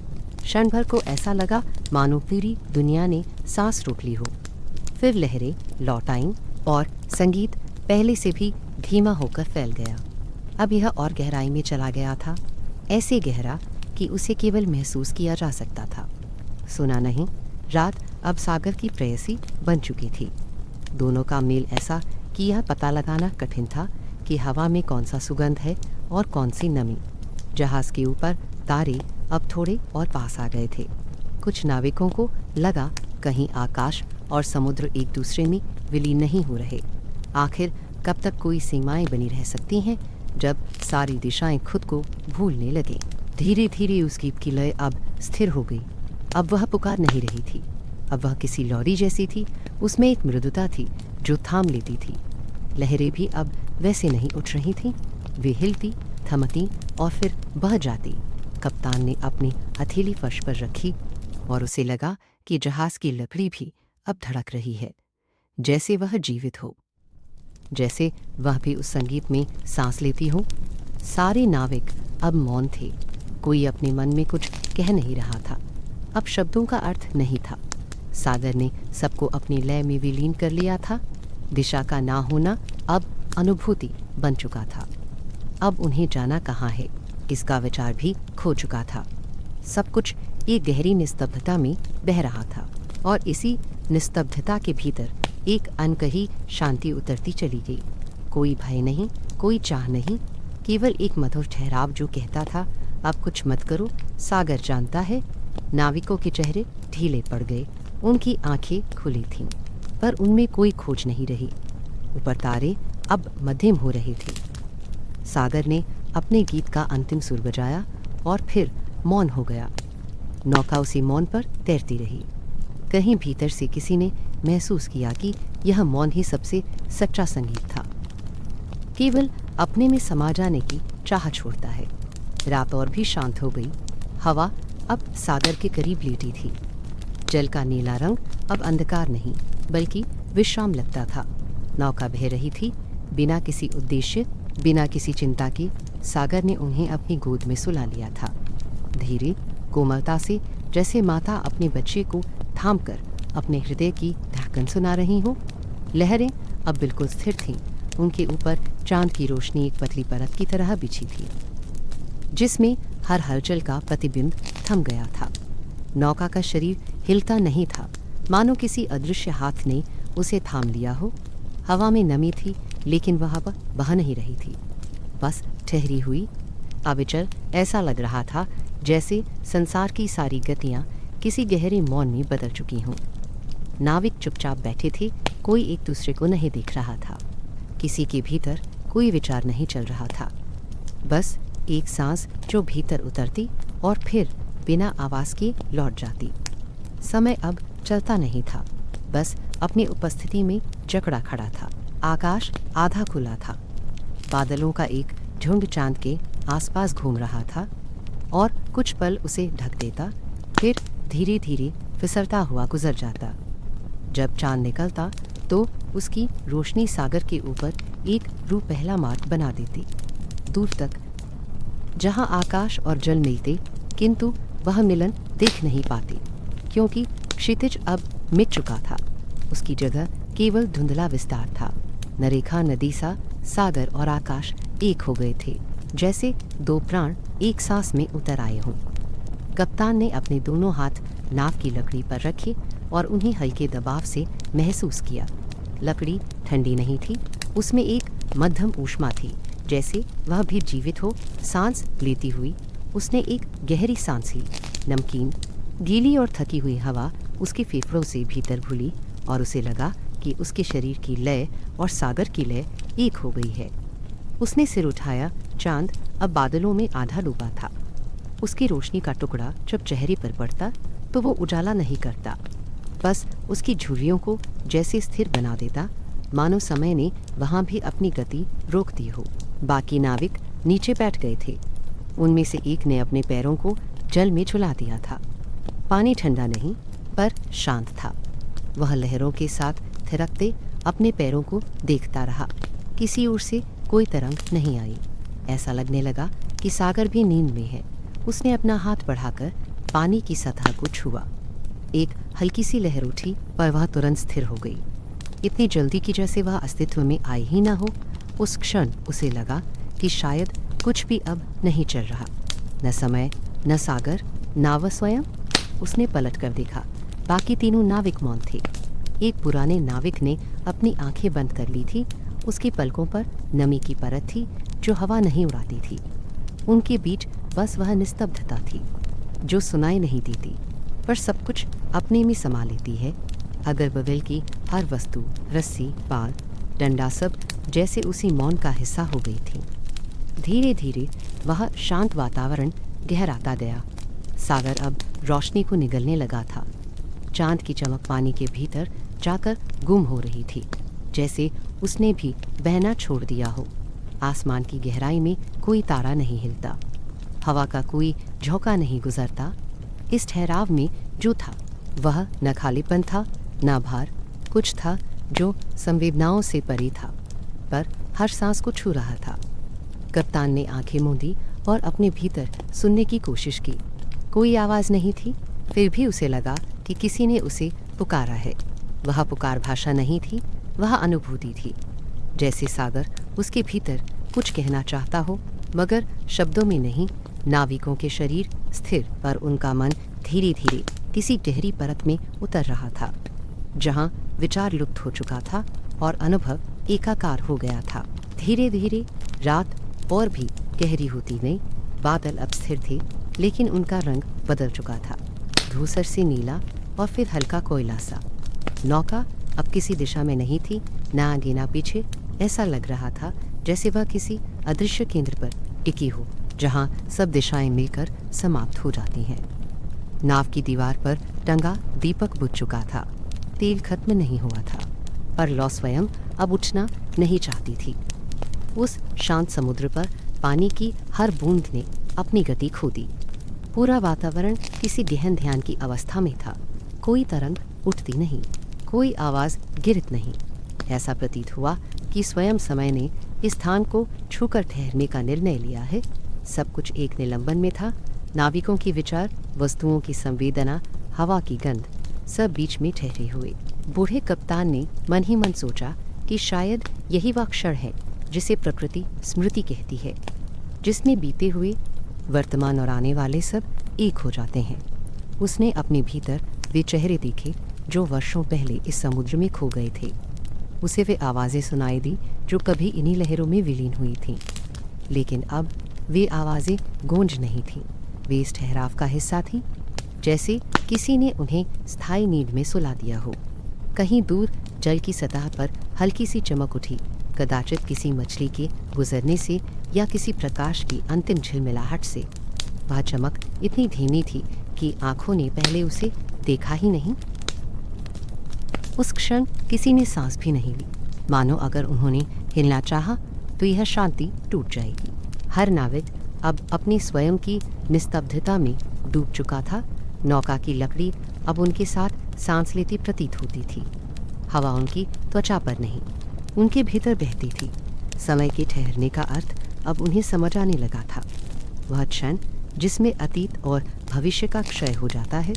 क्षण भर को ऐसा लगा मानो पूरी दुनिया ने सांस रोक ली हो। फिर लहरें लौट आईं और संगीत पहले से भी धीमा होकर फैल गया। अब यह और गहराई में चला गया था, ऐसे गहरा कि उसे केवल महसूस किया जा सकता था, सुना नहीं। रात अब सागर की प्रेयसी बन चुकी थी। दोनों का मेल ऐसा कि यह पता लगाना कठिन था कि हवा में कौन सा सुगंध है और कौन सी नमी। जहाज के ऊपर तारे अब थोड़े और पास आ गए थे। कुछ नाविकों को लगा कहीं आकाश और समुद्र एक दूसरे में विलीन नहीं हो रहे। आखिर कब तक कोई सीमाएं बनी रह सकती हैं जब सारी दिशाएं खुद को भूलने लगे। धीरे धीरे उस गीत की लय अब स्थिर हो गई। अब वह पुकार नहीं रही थी, अब वह किसी लौरी जैसी थी। उसमें एक मृदुता थी जो थाम लेती थी। लहरें भी अब वैसे नहीं उठ रही थीं। वे हिलती, थमती और फिर बह जाती। कप्तान ने अपनी हथेली फर्श पर रखी और उसे लगा कि जहाज की लकड़ी भी अब धड़क रही है, जैसे वह जीवित हो, जैसे वह भी उस संगीत में सांस लेती हो। सारे नाविक अब मौन थे। कोई अपने मन में कुछ कह नहीं रहा था। अब शब्दों का अर्थ नहीं था। सागर ने सबको अपनी लय में विलीन कर लिया था। दिशा का ना होना अब अनुभूति बन चुका था। अब उन्हें जाना कहाँ है, इसका विचार भी खो चुका था। सब कुछ एक गहरी निस्तब्धता में बह रहा था, और इसी निस्तब्धता के भीतर एक अनकही शांति उतरती चली गई। कोई भय नहीं, कोई चाह नहीं, केवल एक मधुर ठहराव जो कहता था, अब कुछ मत करो, सागर जानता है। नाविकों के चेहरे ढीले पड़ गए। उनकी आंखें खुली थीं, पर उनमें कोई खोज नहीं रही। ऊपर तारे अब मध्यम हो रहे थे। सागर ने अपने गीत का अंतिम सुर बजाया और फिर मौन हो गया। नौका उसी मौन पर तैरती रही। कहीं भीतर से किसी ने महसूस किया कि यह मौन ही सबसे सच्चा संगीत था। केवल अपने में समा जाने की चाह छोड़ता है। रात और भी शांत हो गई। हवा अब सागर के करीब लेटी थी। जल का नीला रंग अब अंधकार नहीं, बल्कि विश्राम लगता था। नौका बह रही थी, बिना किसी उद्देश्य, बिना किसी चिंता के। सागर ने उन्हें अपनी गोद में सुला लिया था, धीरे, कोमलता से, जैसे माता अपने बच्चे को थामकर अपने हृदय की धड़कन सुना रही हो। लहरें अब बिल्कुल स्थिर थीं। उनके ऊपर चांद की रोशनी एक पतली परत की तरह बिछी थी, जिसमें हर हलचल का प्रतिबिंब थम गया था। नौका का शरीर हिलता नहीं था, मानो किसी अदृश्य हाथ ने उसे थाम लिया हो। हवा में नमी थी, लेकिन वह बह नहीं रही थी, बस ठहरी हुई, अविचल। ऐसा लग रहा था जैसे संसार की सारी गतियां किसी गहरे मौन में बदल चुकी हों। नाविक चुपचाप बैठे थे, कोई एक दूसरे को नहीं देख रहा था। किसी के भीतर कोई विचार नहीं चल रहा था, बस एक सांस जो भीतर उतरती और फिर बिना आवाज़ के लौट जाती। समय अब चलता नहीं था, बस अपनी उपस्थिति में जकड़ा खड़ा था। आकाश आधा खुला था। बादलों का एक झुंड चांद के आसपास घूम रहा था, और कुछ पल उसे ढक देता, फिर धीरे धीरे फिसलता हुआ गुजर जाता। जब चांद निकलता तो उसकी रोशनी सागर के ऊपर एक रूपहला मार्ग बना देती, दूर तक, जहां आकाश और जल मिलते, किंतु वह मिलन देख नहीं पाते, क्योंकि क्षितिज अब मिट चुका था। उसकी जगह केवल धुंधला विस्तार था। नरेखा नदी सा सागर और आकाश एक हो गए थे, जैसे दो प्राण एक सांस में उतर आए हों। कप्तान ने अपने दोनों हाथ नाव की लकड़ी पर रखे और उन्हें हल्के दबाव से महसूस किया। लकड़ी ठंडी नहीं थी, उसमें एक मध्यम ऊष्मा थी, जैसे वह भी जीवित हो। सांस लेती हुई उसने एक गहरी सांस ली। नमकीन, गीली और थकी हुई हवा उसके फेफड़ों से भीतर घुली और उसे लगा कि उसके शरीर की लय और सागर की लय एक हो गई है। उसने सिर उठाया। चांद अब बादलों में आधा डूबा था। उसकी रोशनी का टुकड़ा जब चेहरे पर पड़ता तो वो उजाला नहीं करता, बस उसकी झुर्रियों को जैसे स्थिर बना देता, मानो समय ने वहाँ भी अपनी गति रोक दी हो। बाकी नाविक नीचे बैठ गए थे। उनमें से एक ने अपने पैरों को जल में झुला दिया था। पानी ठंडा नहीं, पर शांत था। वह लहरों के साथ थिरकते अपने पैरों को देखता रहा। किसी ओर से कोई तरंग नहीं आई। ऐसा लगने लगा कि सागर भी नींद में है। उसने अपना हाथ बढ़ाकर पानी की सतह को छुआ। एक हल्की सी लहर उठी, पर वह तुरंत स्थिर हो गई, इतनी जल्दी कि जैसे वह अस्तित्व में आई ही ना हो। उस क्षण उसे लगा कि शायद कुछ भी अब नहीं चल रहा, न समय, न सागर, न वह स्वयं। उसने पलट कर देखा। बाकी तीनों नाविक मौन थे। एक पुराने नाविक ने अपनी आंखें बंद कर ली थी। उसकी पलकों पर नमी की परत थी जो हवा नहीं उड़ाती थी। उनके बीच बस वह निस्तब्धता थी जो सुनाई नहीं देती, पर सब कुछ अपने में समा लेती है। अगर बगल की हर वस्तु, रस्सी, पाल, डंडा सब जैसे उसी मौन का हिस्सा हो गई थी। धीरे धीरे वह शांत वातावरण गहराता गया। सागर अब रोशनी को निगलने लगा था। चांद की चमक पानी के भीतर जाकर गुम हो रही थी, जैसे उसने भी बहना छोड़ दिया हो। आसमान की गहराई में कोई तारा नहीं हिलता, हवा का कोई झोंका नहीं गुजरता। इस ठहराव में जो था वह न खालीपन था, न भार। कुछ था जो संवेदनाओं से परे था, पर हर सांस को छू रहा था। कप्तान ने आंखें मूंदी और अपने भीतर सुनने की कोशिश की। कोई आवाज़ नहीं थी, फिर भी उसे लगा कि किसी ने उसे पुकारा है। वह पुकार भाषा नहीं थी, वह अनुभूति थी, जैसे सागर उसके भीतर कुछ कहना चाहता हो, मगर शब्दों में नहीं। नाविकों के शरीर स्थिर, पर उनका मन धीरे धीरे किसी गहरी परत में उतर रहा था, जहाँ विचार लुप्त हो चुका था और अनुभव एकाकार हो गया था। धीरे धीरे रात और भी गहरी होती गई। बादल अब स्थिर थे, लेकिन उनका रंग बदल चुका था, धूसर से नीला और फिर हल्का कोयला सा। नौका अब किसी दिशा में नहीं थी, न आगे न पीछे। ऐसा लग रहा था जैसे वह किसी अदृश्य केंद्र पर टिकी हो, जहाँ सब दिशाएं मिलकर समाप्त हो जाती हैं। नाव की दीवार पर टंगा दीपक बुझ चुका था। तेल खत्म नहीं हुआ था, पर लौ स्वयं अब उठना नहीं चाहती थी। उस शांत समुद्र पर पानी की हर बूंद ने अपनी गति खो दी। पूरा वातावरण किसी गहन ध्यान की अवस्था में था। कोई तरंग उठती नहीं, कोई आवाज़ गिरत नहीं। ऐसा प्रतीत हुआ कि स्वयं समय ने इस स्थान को छूकर ठहरने का निर्णय लिया है। सब कुछ एक निलंबन में था। नाविकों के विचार, वस्तुओं की संवेदना, हवा की गंध, सब बीच में ठहरे हुए। बूढ़े कप्तान ने मन ही मन सोचा कि शायद यही वह क्षण है जिसे प्रकृति स्मृति कहती है, जिसमें बीते हुए, वर्तमान और आने वाले सब एक हो जाते हैं। उसने अपने भीतर वे चेहरे देखे जो वर्षों पहले इस समुद्र में खो गए थे। उसे वे आवाज़ें सुनाई दी जो कभी इन्हीं लहरों में विलीन हुई थीं, लेकिन अब वे आवाज़ें गूंज नहीं थीं। वे इस ठहराव का हिस्सा थीं, जैसे किसी ने उन्हें स्थायी नींद में सुला दिया हो। कहीं दूर जल की सतह पर हल्की सी चमक उठी, कदाचित किसी मछली के गुजरने से या किसी प्रकाश की अंतिम झिलमिलाहट से। वह चमक इतनी धीमी थी कि आंखों ने पहले उसे देखा ही नहीं। उस क्षण किसी ने सांस भी नहीं ली, मानो अगर उन्होंने हिलना चाहा तो यह शांति टूट जाएगी। हर नाविक अब अपनी स्वयं की निस्तब्धता में डूब चुका था। नौका की लकड़ी अब उनके साथ सांस लेती प्रतीत होती थी। हवा उनकी त्वचा पर नहीं, उनके भीतर बहती थी। समय के ठहरने का अर्थ अब उन्हें समझ आने लगा था। वह क्षण जिसमें अतीत और भविष्य का क्षय हो जाता है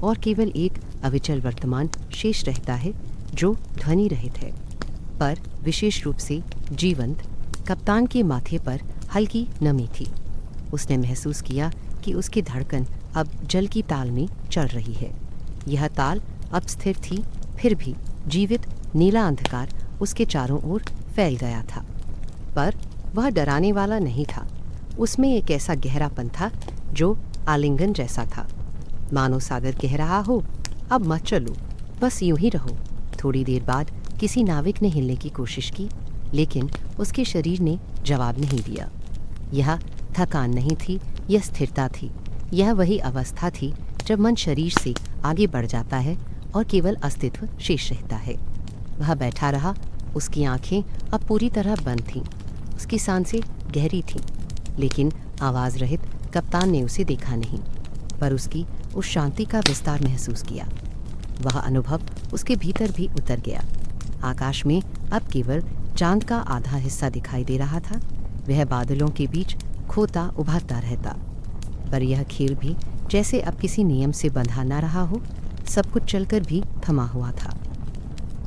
और केवल एक अविचल वर्तमान शेष रहता है जो ध्वनि रहित है, पर विशेष रूप से जीवंत। कप्तान के माथे पर हल्की नमी थी। उसने महसूस किया कि उसकी धड़कन अब जल की ताल में चल रही है। यह ताल अब स्थिर थी, फिर भी जीवित नीला अंधकार उसके चारों ओर फैल गया था। पर वह डराने वाला नहीं था। उसमें एक ऐसा गहरापन था जो आलिंगन जैसा था, मानो सागर कह रहा हो, अब मत चलो, बस यूं ही रहो। थोड़ी देर बाद किसी नाविक ने हिलने की कोशिश की, लेकिन उसके शरीर ने जवाब नहीं दिया। यह थकान नहीं थी, यह स्थिरता थी। यह वही अवस्था थी जब मन शरीर से आगे बढ़ जाता है और केवल अस्तित्व शेष रहता है। वह बैठा रहा। उसकी आंखें अब पूरी तरह बंद थीं। उसकी सांसें गहरी थीं, लेकिन आवाज़ रहित कप्तान ने उसे देखा नहीं, पर उसकी उस शांति का विस्तार महसूस किया। वह अनुभव उसके भीतर भी उतर गया। आकाश में अब केवल चांद का आधा हिस्सा दिखाई दे रहा था। वह बादलों के बीच खोता उभरता रहता, पर यह खेल भी जैसे अब किसी नियम से बंधा न रहा हो। सब कुछ चलकर भी थमा हुआ था।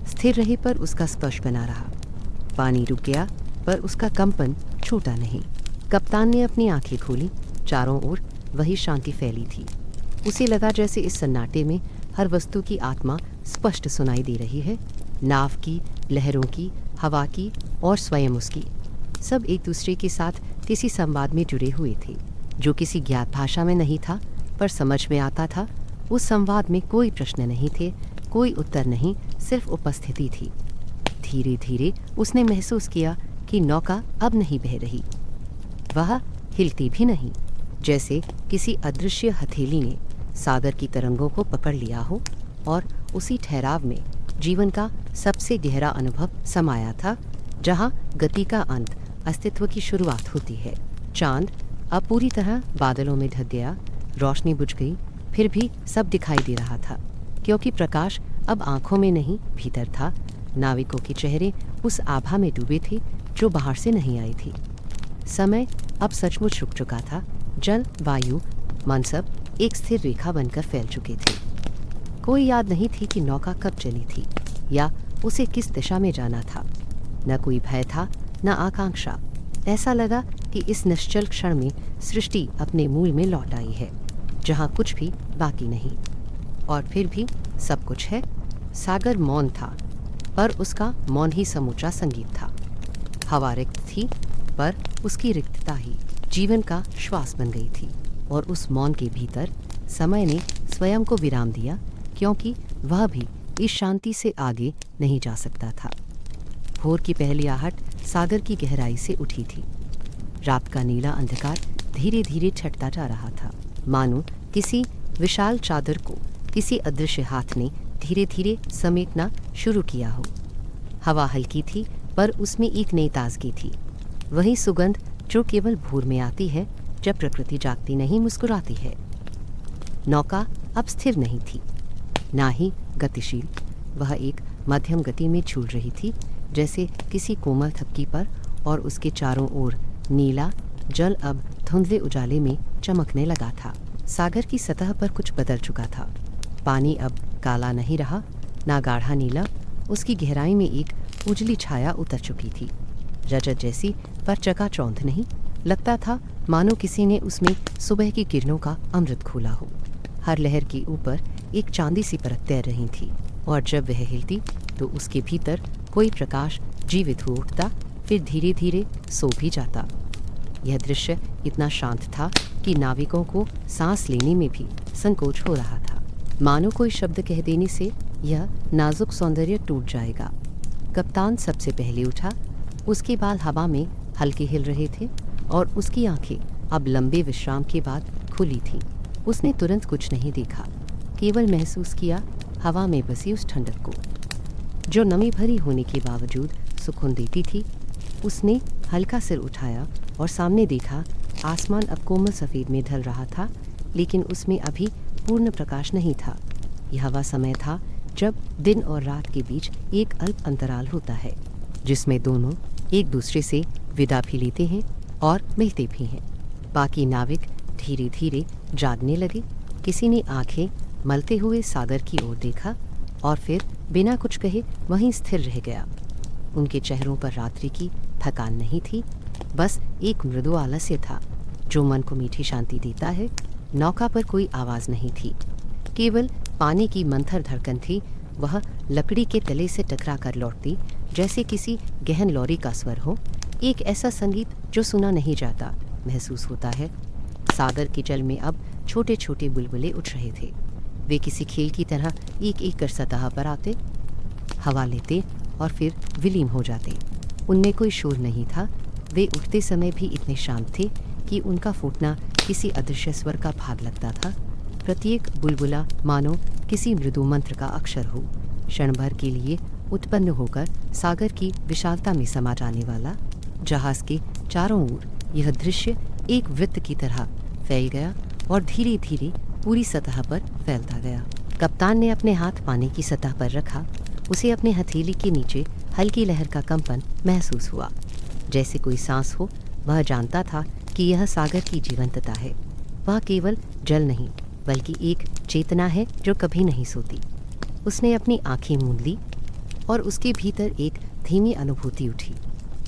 स्थिर रहे पर उसका स्पर्श बना रहा। पानी रुक गया पर उसका कंपन छूटा नहीं। कप्तान ने अपनी आंखें खोली। चारों ओर वही शांति फैली थी। उसे लगा जैसे इस सन्नाटे में हर वस्तु की आत्मा स्पष्ट सुनाई दे रही है। नाव की, लहरों की, हवा की और स्वयं उसकी। सब एक दूसरे के साथ किसी संवाद में जुड़े हुए थे, जो किसी ज्ञात भाषा में नहीं था, पर समझ में आता था। उस संवाद में कोई प्रश्न नहीं थे, कोई उत्तर नहीं, सिर्फ उपस्थिति थी। धीरे धीरे उसने महसूस किया कि नौका अब नहीं बह रही। वह हिलती भी नहीं, जैसे किसी अदृश्य हथेली ने सागर की तरंगों को पकड़ लिया हो, और उसी ठहराव में जीवन का सबसे गहरा अनुभव समाया था, जहाँ गति का अंत अस्तित्व की शुरुआत होती है। चांद अब पूरी तरह बादलों में ढक गया। रोशनी बुझ गई, फिर भी सब दिखाई दे रहा था, क्योंकि प्रकाश अब आंखों में नहीं भीतर था। नाविकों के चेहरे उस आभा में डूबे थे जो बाहर से नहीं आई थी। समय अब सचमुच रुक चुका था। जल, वायु, मन सब एक स्थिर रेखा बनकर फैल चुके थे। कोई याद नहीं थी कि नौका कब चली थी या उसे किस दिशा में जाना था। न कोई भय था, न आकांक्षा। ऐसा लगा कि इस निश्चल क्षण में सृष्टि अपने मूल में लौट आई है, जहाँ कुछ भी बाकी नहीं। और फिर भी सब कुछ है। सागर मौन था, पर उसका मौन ही समूचा संगीत था। हवा रिक्त थी, पर उसकी रिक्तता ही जीवन का श्वास बन गई थी। और उस मौन के भीतर समय ने स्वयं को विराम दिया, क्योंकि वह भी इस शांति से आगे नहीं जा सकता था। भोर की पहली आहट सागर की गहराई से उठी थी। रात का नीला अंधकार धीरे धीरे छटता जा रहा था, मानो किसी विशाल चादर को किसी अदृश्य हाथ ने धीरे धीरे समेटना शुरू किया हो। हवा हल्की थी, पर उसमें एक नई ताजगी थी। वही सुगंध जो केवल भोर में आती है, जब प्रकृति जागती नहीं, मुस्कुराती है। नौका अब स्थिर नहीं थी, ना ही गतिशील। वह एक मध्यम गति में झूल रही थी, जैसे किसी कोमल थपकी पर, और उसके चारों ओर नीला जल अब धुंधले उजाले में चमकने लगा था। सागर की सतह पर कुछ बदल चुका था। पानी अब काला नहीं रहा, ना गाढ़ा नीला। उसकी गहराई में एक उजली छाया उतर चुकी थी, रजत जैसी, पर चकाचौंध नहीं। लगता था मानो किसी ने उसमें सुबह की किरणों का अमृत खोला हो। हर लहर के ऊपर एक चांदी सी परत तैर रही थी, और जब वह हिलती तो उसके भीतर कोई प्रकाश जीवित हो उठता, फिर धीरे धीरे सो भी जाता। यह दृश्य इतना शांत था कि नाविकों को सांस लेने में भी संकोच हो रहा था, मानो कोई शब्द कह देने से यह नाजुक सौंदर्य टूट जाएगा। कप्तान सबसे पहले उठा। उसके बाल हवा में हल्के हिल रहे थे, और उसकी आंखें अब लंबे विश्राम के बाद खुली थीं। उसने तुरंत कुछ नहीं देखा, केवल महसूस किया हवा में बसी उस ठंडक को, जो नमी भरी होने के बावजूद सुकून देती थी। उसने हल्का सिर उठाया और सामने देखा। आसमान अब कोमल सफ़ेद में ढल रहा था, लेकिन उसमें अभी पूर्ण प्रकाश नहीं था। यह वह समय था जब दिन और रात के बीच एक अल्प अंतराल होता है, जिसमें दोनों एक दूसरे से विदा भी लेते हैं और मिलते भी हैं। बाकी नाविक धीरे धीरे जागने लगे। किसी ने आंखें मलते हुए सागर की ओर देखा और फिर बिना कुछ कहे वहीं स्थिर रह गया। उनके चेहरों पर रात्रि की थकान नहीं थी, बस एक मृदु आलस्य था जो मन को मीठी शांति देता है। नौका पर कोई आवाज़ नहीं थी, केवल पानी की मंथर धड़कन थी। वह लकड़ी के तले से टकरा कर लौटती, जैसे किसी गहन लौरी का स्वर हो। एक ऐसा संगीत जो सुना नहीं जाता महसूस होता है। सागर के जल में अब छोटे छोटे बुलबुले उठ रहे थे। वे किसी खेल की तरह एक एक कर सतह पर आते, हवा लेते और फिर विलीन हो जाते। उनमें कोई शोर नहीं था। वे उठते समय भी इतने शांत थे कि उनका फूटना किसी अदृश्य स्वर का भाग लगता था। प्रत्येक बुलबुला मानो किसी मृदु मंत्र का अक्षर हो, क्षण भर के लिए उत्पन्न होकर सागर की विशालता में समा जाने वाला। जहाज के चारों ओर यह दृश्य एक वृत्त की तरह फैल गया और धीरे धीरे पूरी सतह पर फैलता गया। कप्तान ने अपने हाथ पानी की सतह पर रखा। उसे अपने हथेली के नीचे हल्की लहर का कंपन महसूस हुआ, जैसे कोई सांस हो। वह जानता था कि यह सागर की जीवंतता है। वह केवल जल नहीं बल्कि एक चेतना है जो कभी नहीं सोती। उसने अपनी आंखें मूंद ली और उसके भीतर एक धीमी अनुभूति उठी,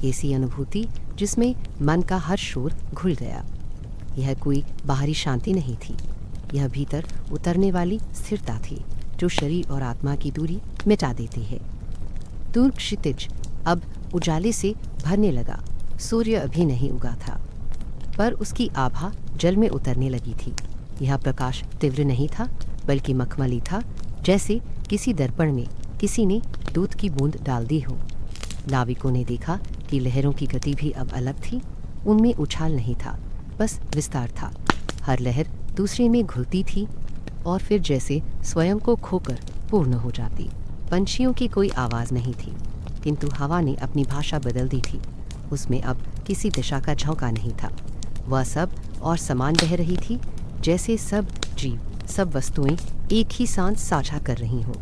ऐसी अनुभूति जिसमें मन का हर शोर घुल गया। यह कोई बाहरी शांति नहीं थी, यह भीतर उतरने वाली स्थिरता थी जो शरीर और आत्मा की दूरी मिटा देती है। दूर क्षितिज अब उजाले से भरने लगा। सूर्य अभी नहीं उगा था, पर उसकी आभा जल में उतरने लगी थी। यह प्रकाश तीव्र नहीं था बल्कि मखमली था, जैसे किसी दर्पण में किसी ने दूध की बूंद डाल दी हो। नाविकों ने देखा कि लहरों की गति भी अब अलग थी। उनमें उछाल नहीं था, बस विस्तार था। हर लहर दूसरे में घुलती थी और फिर जैसे स्वयं को खोकर पूर्ण हो जाती। पंछियों की कोई आवाज़ नहीं थी, किंतु हवा ने अपनी भाषा बदल दी थी। उसमें अब किसी दिशा का झोंका नहीं था। वह सब और समान बह रही थी, जैसे सब जीव, सब वस्तुएं एक ही सांस साझा कर रही हों।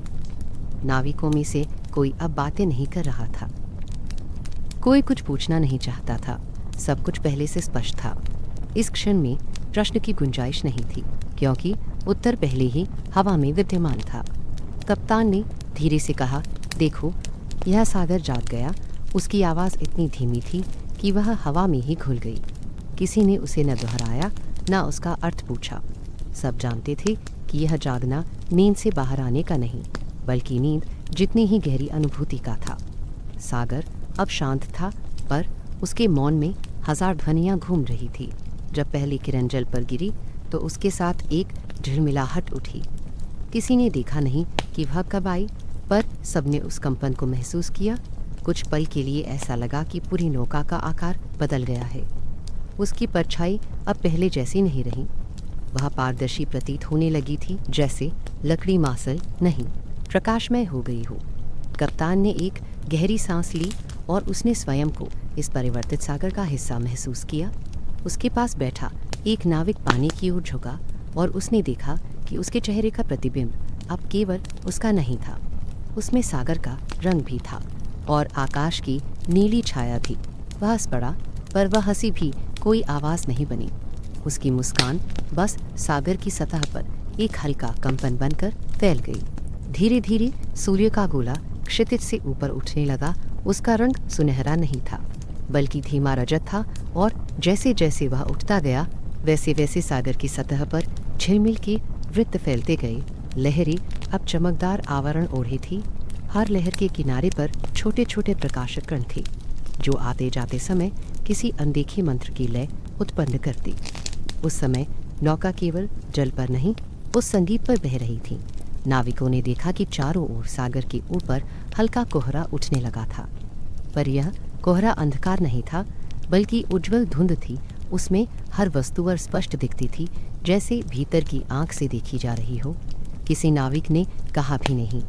नाविकों में से कोई अब बातें नहीं कर रहा था, कोई कुछ पूछना नहीं चाहता था। सब कुछ पहले से स्पष्ट था। इस क्षण में प्रश्न की गुंजाइश नहीं थी, क्योंकि उत्तर पहले ही हवा में विद्यमान था। कप्तान ने धीरे से कहा, देखो, यह सागर जाग गया। उसकी आवाज़ इतनी धीमी थी कि वह हवा में ही घुल गई। किसी ने उसे न दोहराया न उसका अर्थ पूछा। सब जानते थे कि यह जागना नींद से बाहर आने का नहीं, बल्कि नींद जितनी ही गहरी अनुभूति का था। सागर अब शांत था, पर उसके मौन में हजार ध्वनियाँ घूम रही थी। जब पहली किरण जल पर गिरी तो उसके साथ एक झिलमिलाहट उठी। किसी ने देखा नहीं कि वह कब आई, पर सबने उस कंपन को महसूस किया। कुछ पल के लिए ऐसा लगा कि पूरी नौका का आकार बदल गया है। उसकी परछाई अब पहले जैसी नहीं रही। वह पारदर्शी प्रतीत होने लगी थी, जैसे लकड़ी मासल नहीं, प्रकाशमय हो गई हो। कप्तान ने एक गहरी सांस ली और उसने स्वयं को इस परिवर्तित सागर का हिस्सा महसूस किया। उसके पास बैठा एक नाविक पानी की ओर झुका और उसने देखा कि उसके चेहरे का प्रतिबिंब अब केवल उसका नहीं था, उसमें सागर का रंग भी था और आकाश की नीली छाया भी। वह हंस पड़ा, पर वह हंसी भी कोई आवाज़ नहीं बनी। उसकी मुस्कान बस सागर की सतह पर एक हल्का कंपन बनकर फैल गई। धीरे धीरे सूर्य का गोला क्षितिज से ऊपर उठने लगा। उसका रंग सुनहरा नहीं था, बल्कि धीमा रजत था, और जैसे जैसे वह उठता गया वैसे वैसे सागर की सतह पर झिलमिल के वृत्त फैलते गए। लहरें अब चमकदार आवरण ओढ़े थी। हर लहर के किनारे पर छोटे छोटे प्रकाशक कण थे, जो आते जाते समय किसी अनदेखे मंत्र की लय उत्पन्न करती। उस समय नौका केवल जल पर नहीं, उस संगीत पर बह रही थी। नाविकों ने देखा कि चारों ओर सागर के ऊपर हल्का कोहरा उठने लगा था, पर यह कोहरा अंधकार नहीं था, बल्कि उज्जवल धुंध थी। उसमें हर वस्तु और स्पष्ट दिखती थी, जैसे भीतर की आंख से देखी जा रही हो। किसी नाविक ने कहा भी नहीं,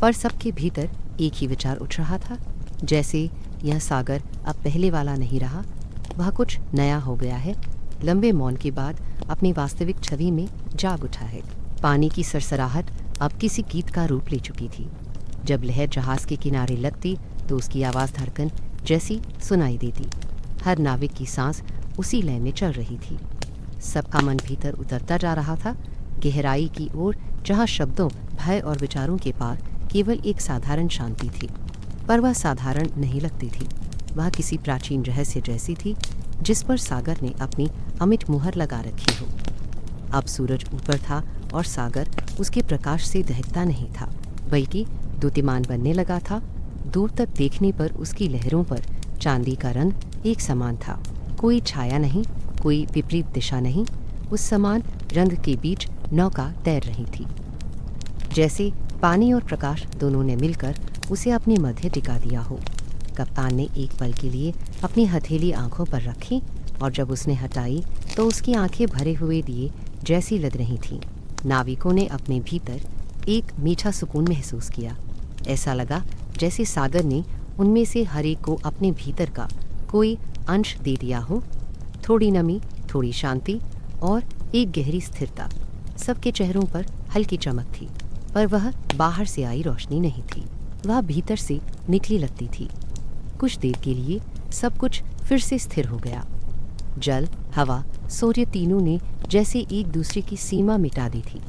पर सबके भीतर एक ही विचार उठ रहा था, जैसे यह सागर अब पहले वाला नहीं रहा, वह कुछ नया हो गया है, लंबे मौन के बाद अपनी वास्तविक छवि में जाग उठा है। पानी की सरसराहट अब किसी गीत का रूप ले चुकी थी। जब लहर जहाज के किनारे लगती तो उसकी आवाज़ धड़कन जैसी सुनाई देती। हर नाविक की सांस उसी लय में चल रही थी। सबका मन भीतर उतरता जा रहा था, गहराई की ओर, जहाँ शब्दों, भय और विचारों के पार केवल एक साधारण शांति थी। पर वह साधारण नहीं लगती थी। वह किसी प्राचीन रहस्य जैसी थी, जिस पर सागर ने अपनी अमिट मुहर लगा रखी हो। अब सूरज ऊपर था और सागर उसके प्रकाश से दहकता नहीं था, बल्कि द्युतिमान बनने लगा था। दूर तक देखने पर उसकी लहरों पर चांदी का रंग एक समान था। कोई छाया नहीं, कोई विपरीत दिशा नहीं। उस समान रंग के बीच नौका तैर रही थी, जैसे पानी और प्रकाश दोनों ने मिलकर उसे अपने मध्य टिका दिया हो। कप्तान ने एक पल के लिए अपनी हथेली आंखों पर रखी और जब उसने हटाई तो उसकी आंखें भरे हुए दिए जैसी लग रही थीं। नाविकों ने अपने भीतर एक मीठा सुकून महसूस किया। ऐसा लगा जैसे सागर ने उनमें से हर एक को अपने भीतर का कोई अंश दे दिया हो। थोड़ी नमी, थोड़ी शांति और एक गहरी स्थिरता। सबके चेहरों पर हल्की चमक थी, पर वह बाहर से आई रोशनी नहीं थी, वह भीतर से निकली लगती थी। कुछ देर के लिए सब कुछ फिर से स्थिर हो गया। जल, हवा, सूर्य तीनों ने जैसे एक दूसरे की सीमा मिटा दी थी।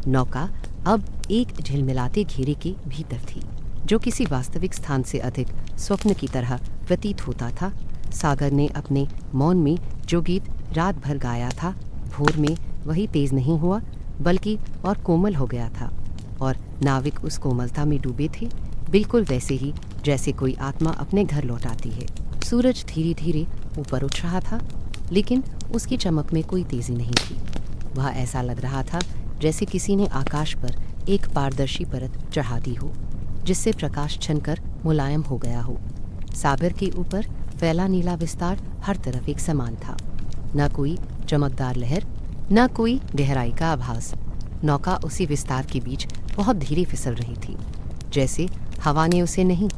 नौका अब एक झिलमिलाते घेरे के भीतर थी, जो किसी वास्तविक स्थान से अधिक स्वप्न की तरह प्रतीत होता था। सागर ने अपने मौन में जो गीत रात भर गाया था, भोर में वही तेज नहीं हुआ, बल्कि और कोमल हो गया था, और नाविक उस कोमलता में डूबे थे, बिल्कुल वैसे ही जैसे कोई आत्मा अपने घर लौट आती है। सूरज धीरे धीरे ऊपर उठ रहा था, लेकिन उसकी चमक में कोई तेजी नहीं थी। वह ऐसा लग रहा था जैसे किसी ने आकाश पर एक पारदर्शी परत चढ़ा दी हो, जिससे प्रकाश छनकर मुलायम हो गया हो। सागर के ऊपर फैला नीला विस्तार हर तरफ एक समान था। न कोई चमकदार लहर, न कोई गहराई का आभास। नौका उसी विस्तार के बीच बहुत धीरे फिसल रही थी, जैसे हवा ने उसे नहीं,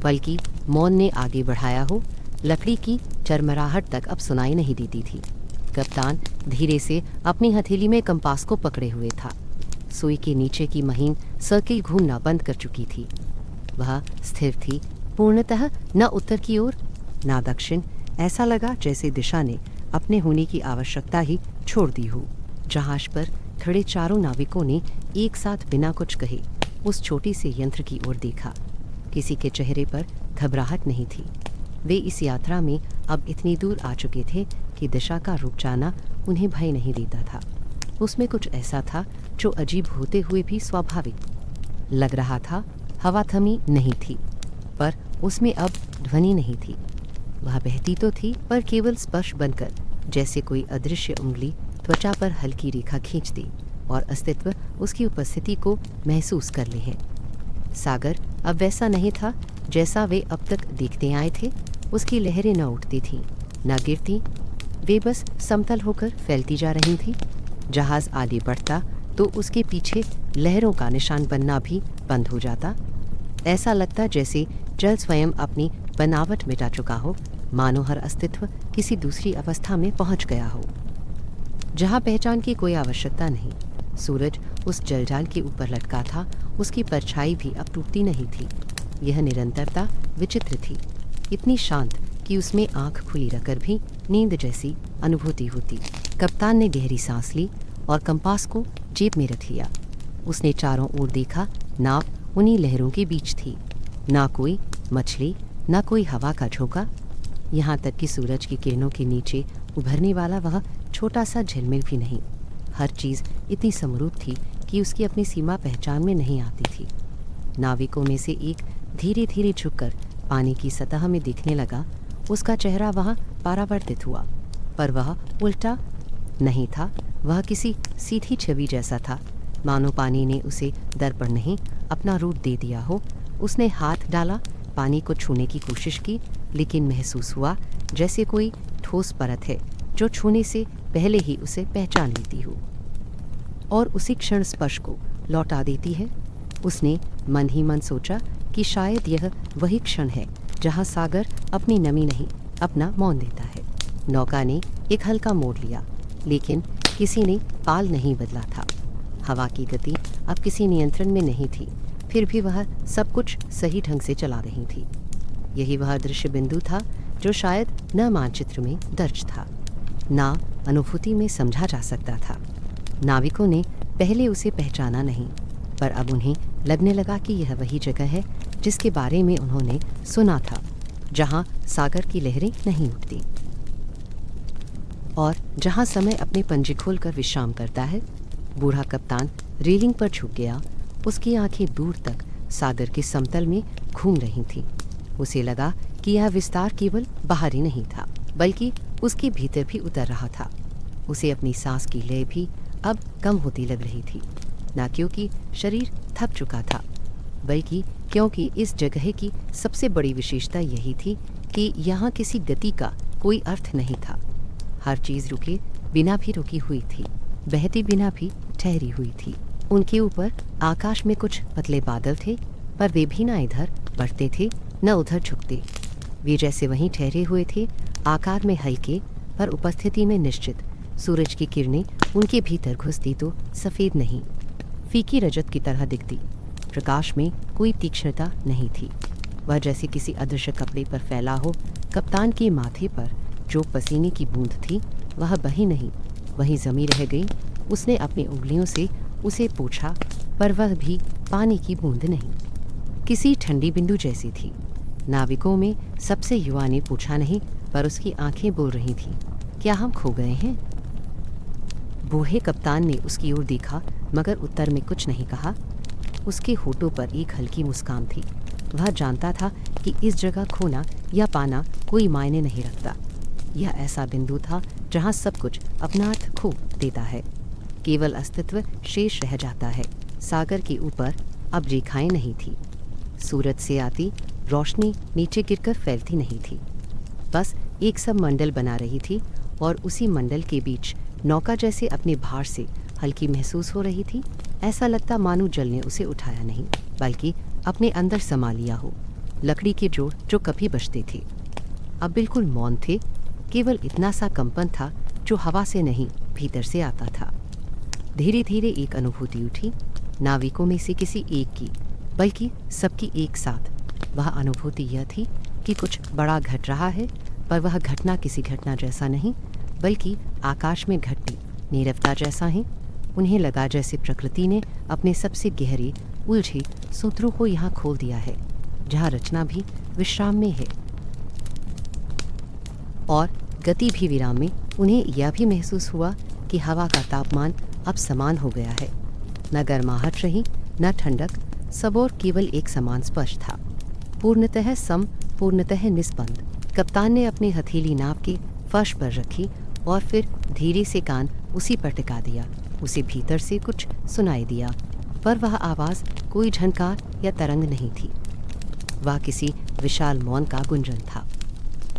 बल्कि मौन ने आगे बढ़ाया हो। लकड़ी की चरमराहट तक अब सुनाई नहीं देती थी। कप्तान धीरे से अपनी हथेली में कंपास को पकड़े हुए था। सुई के नीचे की महीन सर्किल घूमना बंद कर चुकी थी। वह स्थिर थी, पूर्णतः न उत्तर की ओर न दक्षिण। ऐसा लगा जैसे दिशा ने अपने होने की आवश्यकता ही छोड़ दी हो। जहाज पर खड़े चारों नाविकों ने एक साथ बिना कुछ कहे उस छोटी से यंत्र की ओर देखा। किसी के चेहरे पर घबराहट नहीं थी। वे इस यात्रा में अब इतनी दूर आ चुके थे कि दिशा का रुक जाना उन्हें भय नहीं देता था। उसमें कुछ ऐसा था जो अजीब होते हुए भी स्वाभाविक लग रहा था। हवा थमी नहीं थी, पर उसमें अब ध्वनि नहीं थी। वह बहती तो थी, पर केवल स्पर्श बनकर, जैसे कोई अदृश्य उंगली त्वचा पर हल्की रेखा खींच दे और अस्तित्व उसकी उपस्थिति को महसूस कर ले है। सागर अब वैसा नहीं था जैसा वे अब तक देखते आए थे। उसकी लहरें न उठती थीं, न गिरती, वे बस समतल होकर फैलती जा रही थीं। जहाज आगे बढ़ता तो उसके पीछे लहरों का निशान बनना भी बंद हो जाता। ऐसा लगता जैसे जल स्वयं अपनी बनावट मिटा चुका हो, मानो हर अस्तित्व किसी दूसरी अवस्था में पहुंच गया हो, जहां पहचान की कोई आवश्यकता नहीं। सूरज उस जलजाल के ऊपर लटका था, उसकी परछाई भी अब टूटती नहीं थी। यह निरंतरता विचित्र थी, इतनी शांत कि उसमें आंख खुली रखकर भी नींद जैसी अनुभूति होती। कप्तान ने गहरी सांस ली और कंपास को जेब में रख लिया। उसने चारों ओर देखा। नाव उन्हीं लहरों के बीच थी, ना कोई मछली, ना कोई हवा का झोंका, यहाँ तक कि सूरज की किरणों के नीचे उभरने वाला वह छोटा सा झिलमिल भी नहीं। हर चीज़ इतनी समरूप थी कि उसकी अपनी सीमा पहचान में नहीं आती थी। नाविकों में से एक धीरे धीरे झुककर पानी की सतह में दिखने लगा। उसका चेहरा वहाँ परावर्तित हुआ, पर वह उल्टा नहीं था। वह किसी सीधी छवि जैसा था, मानो पानी ने उसे दर्पण नहीं अपना रूप दे दिया हो। उसने हाथ डाला, पानी को छूने की कोशिश की, लेकिन महसूस हुआ जैसे कोई ठोस परत है जो छूने से पहले ही उसे पहचान लेती हो और उसी क्षण स्पर्श को लौटा देती है। उसने मन ही मन सोचा कि शायद यह वही क्षण है जहाँ सागर अपनी नमी नहीं, अपना मौन देता है। नौका ने एक हल्का मोड़ लिया, लेकिन किसी ने पाल नहीं बदला था। हवा की गति अब किसी नियंत्रण में नहीं थी, फिर भी वह सब कुछ सही ढंग से चला रही थी। यही वह दृश्य बिंदु था जो शायद न मानचित्र में दर्ज था, ना अनुभूति में समझा जा सकता था। नाविकों ने पहले उसे पहचाना नहीं, पर अब उन्हें लगने लगा कि यह वही जगह है जिसके बारे में उन्होंने सुना था, जहां सागर की लहरें नहीं उठती और जहां समय अपने पंजे खोलकर विश्राम करता है। बूढ़ा कप्तान रेलिंग पर झुक गया। उसकी आंखें दूर तक सागर के समतल में घूम रही थीं। उसे लगा कि यह विस्तार केवल बाहरी नहीं था, बल्कि उसके भीतर भी उतर रहा था। उसे अपनी सांस की लय भी अब कम होती लग रही थी, न क्योंकि शरीर थक चुका था, बल्कि क्योंकि इस जगह की सबसे बड़ी विशेषता यही थी कि यहाँ किसी गति का कोई अर्थ नहीं था। हर चीज़ रुके बिना भी रुकी हुई थी, बहती बिना भी ठहरी हुई थी। उनके ऊपर आकाश में कुछ पतले बादल थे, पर वे भी न इधर बढ़ते थे न उधर झुकते। वे जैसे वहीं ठहरे हुए थे, आकार में हल्के पर उपस्थिति में निश्चित। सूरज की किरणें उनके भीतर घुसती तो सफ़ेद नहीं, फीकी रजत की तरह दिखती। प्रकाश में कोई तीक्ष्णता नहीं थी। वह जैसे किसी अदृश्य कपड़े पर फैला हो। कप्तान के माथे पर जो पसीने की बूंद थी वह बही नहीं, वहीं जमी रह गई। उसने अपनी उंगलियों से उसे पूछा, पर वह भी पानी की बूंद नहीं, किसी ठंडी बिंदु जैसी थी। नाविकों में सबसे युवा ने पूछा नहीं, पर उसकी आंखें बोल रही थीं, क्या हम खो गए हैं? बूढ़े कप्तान ने उसकी ओर देखा, मगर उत्तर में कुछ नहीं कहा। उसके होठों पर एक हल्की मुस्कान थी। वह जानता था कि इस जगह खोना या पाना कोई मायने नहीं रखता। यह ऐसा बिंदु था जहाँ सब कुछ अपना अर्थ खो देता है, केवल अस्तित्व शेष रह जाता है। सागर के ऊपर अब रेखाएं नहीं थी। सूरज से आती रोशनी नीचे गिरकर फैलती नहीं थी, बस एक सब मंडल बना रही थी, और उसी मंडल के बीच नौका जैसे अपने भार से हल्की महसूस हो रही थी। ऐसा लगता मानो जल ने उसे उठाया नहीं, बल्कि अपने अंदर समा लिया हो। लकड़ी के जोड़ जो कभी बजते थे अब बिल्कुल मौन थे। केवल इतना सा कंपन था जो हवा से नहीं, भीतर से आता था। धीरे धीरे एक अनुभूति उठी, नाविकों में से किसी एक की, बल्कि सबकी एक साथ। वह अनुभूति यह थी कि कुछ बड़ा घट रहा है, पर वह घटना किसी घटना जैसा नहीं, बल्कि आकाश में घटती नीरवता जैसा है। उन्हें लगा जैसे प्रकृति ने अपने सबसे गहरे उलझे सूत्रों को यहाँ खोल दिया है, जहाँ रचना भी विश्राम में है और गति भी विराम में। उन्हें यह भी महसूस हुआ कि हवा का तापमान अब समान हो गया है, न गर्माहट रही न ठंडक, सब और केवल एक समान स्पर्श था, पूर्णतः सम, पूर्णतः निस्पंद। कप्तान ने अपनी हथेली नाव के फर्श पर रखी और फिर धीरे से कान उसी पर टिका दिया। उसे भीतर से कुछ सुनाई दिया, पर वह आवाज़ कोई झनकार या तरंग नहीं थी। वह किसी विशाल मौन का गुंजन था,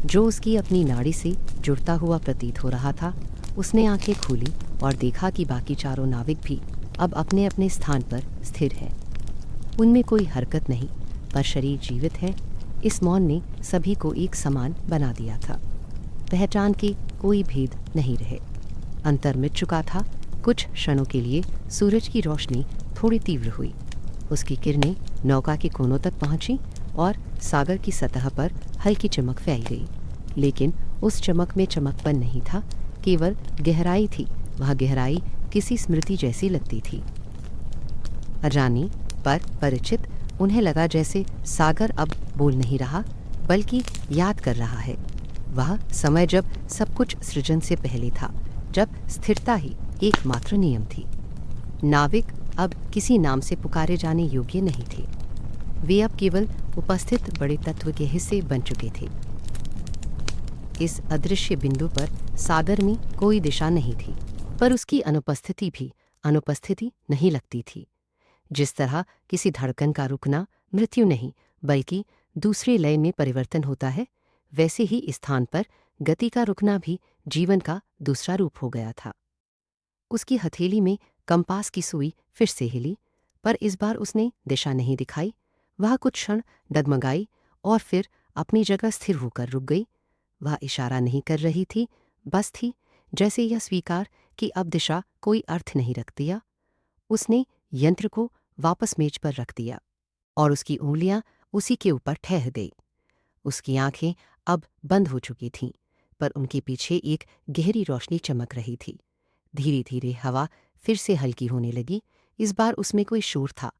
जो उसकी अपनी नाड़ी से जुड़ता हुआ प्रतीत हो रहा था। उसने आंखें खोली और देखा कि बाकी चारों नाविक भी अब अपने अपने स्थान पर स्थिर हैं। उनमें कोई हरकत नहीं, पर शरीर जीवित है। इस मौन ने सभी को एक समान बना दिया था। पहचान के कोई भेद नहीं रहे। अंतर मिट चुका था। कुछ क्षणों के लिए सूरज की रोशनी थोड़ी तीव्र हुई। उसकी किरणें नौका के कोनों तक पहुंची और सागर की सतह पर हल्की चमक फैल गई। लेकिन उस चमक में चमकपन नहीं था, केवल गहराई थी। वह गहराई किसी स्मृति जैसी लगती थी, अजानी पर परिचित। उन्हें लगा जैसे सागर अब बोल नहीं रहा, बल्कि याद कर रहा है वह समय जब सब कुछ सृजन से पहले था, जब स्थिरता ही एकमात्र नियम थी। नाविक अब किसी नाम से पुकारे जाने योग्य नहीं थे। वे अब केवल उपस्थित बड़े तत्व के हिस्से बन चुके थे। इस अदृश्य बिंदु पर सागर में कोई दिशा नहीं थी, पर उसकी अनुपस्थिति भी अनुपस्थिति नहीं लगती थी। जिस तरह किसी धड़कन का रुकना मृत्यु नहीं, बल्कि दूसरे लय में परिवर्तन होता है, वैसे ही इस स्थान पर गति का रुकना भी जीवन का दूसरा रूप हो गया था। उसकी हथेली में कंपास की सुई फिर से हिली, पर इस बार उसने दिशा नहीं दिखाई। वह कुछ क्षण डगमगाई और फिर अपनी जगह स्थिर होकर रुक गई। वह इशारा नहीं कर रही थी, बस थी, जैसे यह स्वीकार कि अब दिशा कोई अर्थ नहीं रखती। उसने यंत्र को वापस मेज पर रख दिया और उसकी उंगलियां उसी के ऊपर ठहर गई। उसकी आंखें अब बंद हो चुकी थीं, पर उनके पीछे एक गहरी रोशनी चमक रही थी। धीरे धीरे हवा फिर से हल्की होने लगी। इस बार उसमें कोई शोर था,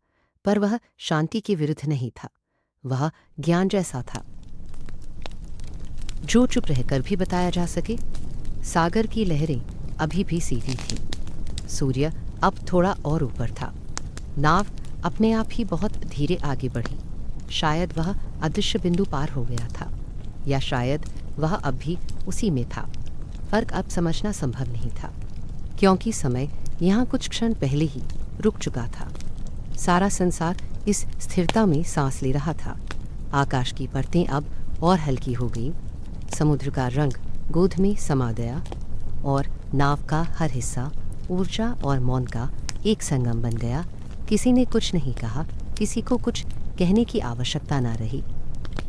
पर वह शांति के विरुद्ध नहीं था। वह ज्ञान जैसा था, जो चुप रहकर भी बताया जा सके। सागर की लहरें अभी भी सीधी थीं। सूर्य अब थोड़ा और ऊपर था। नाव अपने आप ही बहुत धीरे आगे बढ़ी। शायद वह अदृश्य बिंदु पार हो गया था, या शायद वह अब भी उसी में था। फर्क अब समझना संभव नहीं था, क्योंकि समय यहाँ कुछ क्षण पहले ही रुक चुका था। सारा संसार इस स्थिरता में सांस ले रहा था। आकाश की परतें अब और हल्की हो गई। समुद्र का रंग गोद में समा गया और नाव का हर हिस्सा ऊर्जा और मौन का एक संगम बन गया। किसी ने कुछ नहीं कहा, किसी को कुछ कहने की आवश्यकता न रही,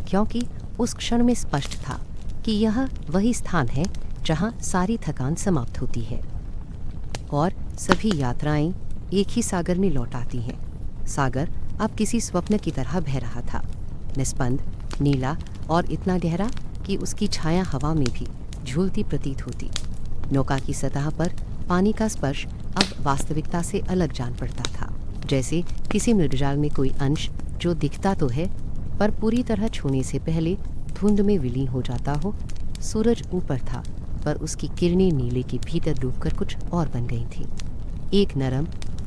क्योंकि उस क्षण में स्पष्ट था कि यह वही स्थान है जहाँ सारी थकान समाप्त होती है और सभी यात्राएं एक ही सागर में लौट आती हैं। सागर अब किसी स्वप्न की तरह बह रहा था, निस्पंद, नीला और इतना गहरा कि उसकी छाया हवा में भी झूलती प्रतीत होती। नौका की सतह पर पानी का स्पर्श अब वास्तविकता से अलग जान पड़ता था, जैसे किसी मृगजाल में कोई अंश जो दिखता तो है, पर पूरी तरह छूने से पहले धुंध में विलीन हो जाता हो। सूरज ऊपर था, पर उसकी किरणें नीले के भीतर डूबकर कुछ और बन गई थी। एक नरम,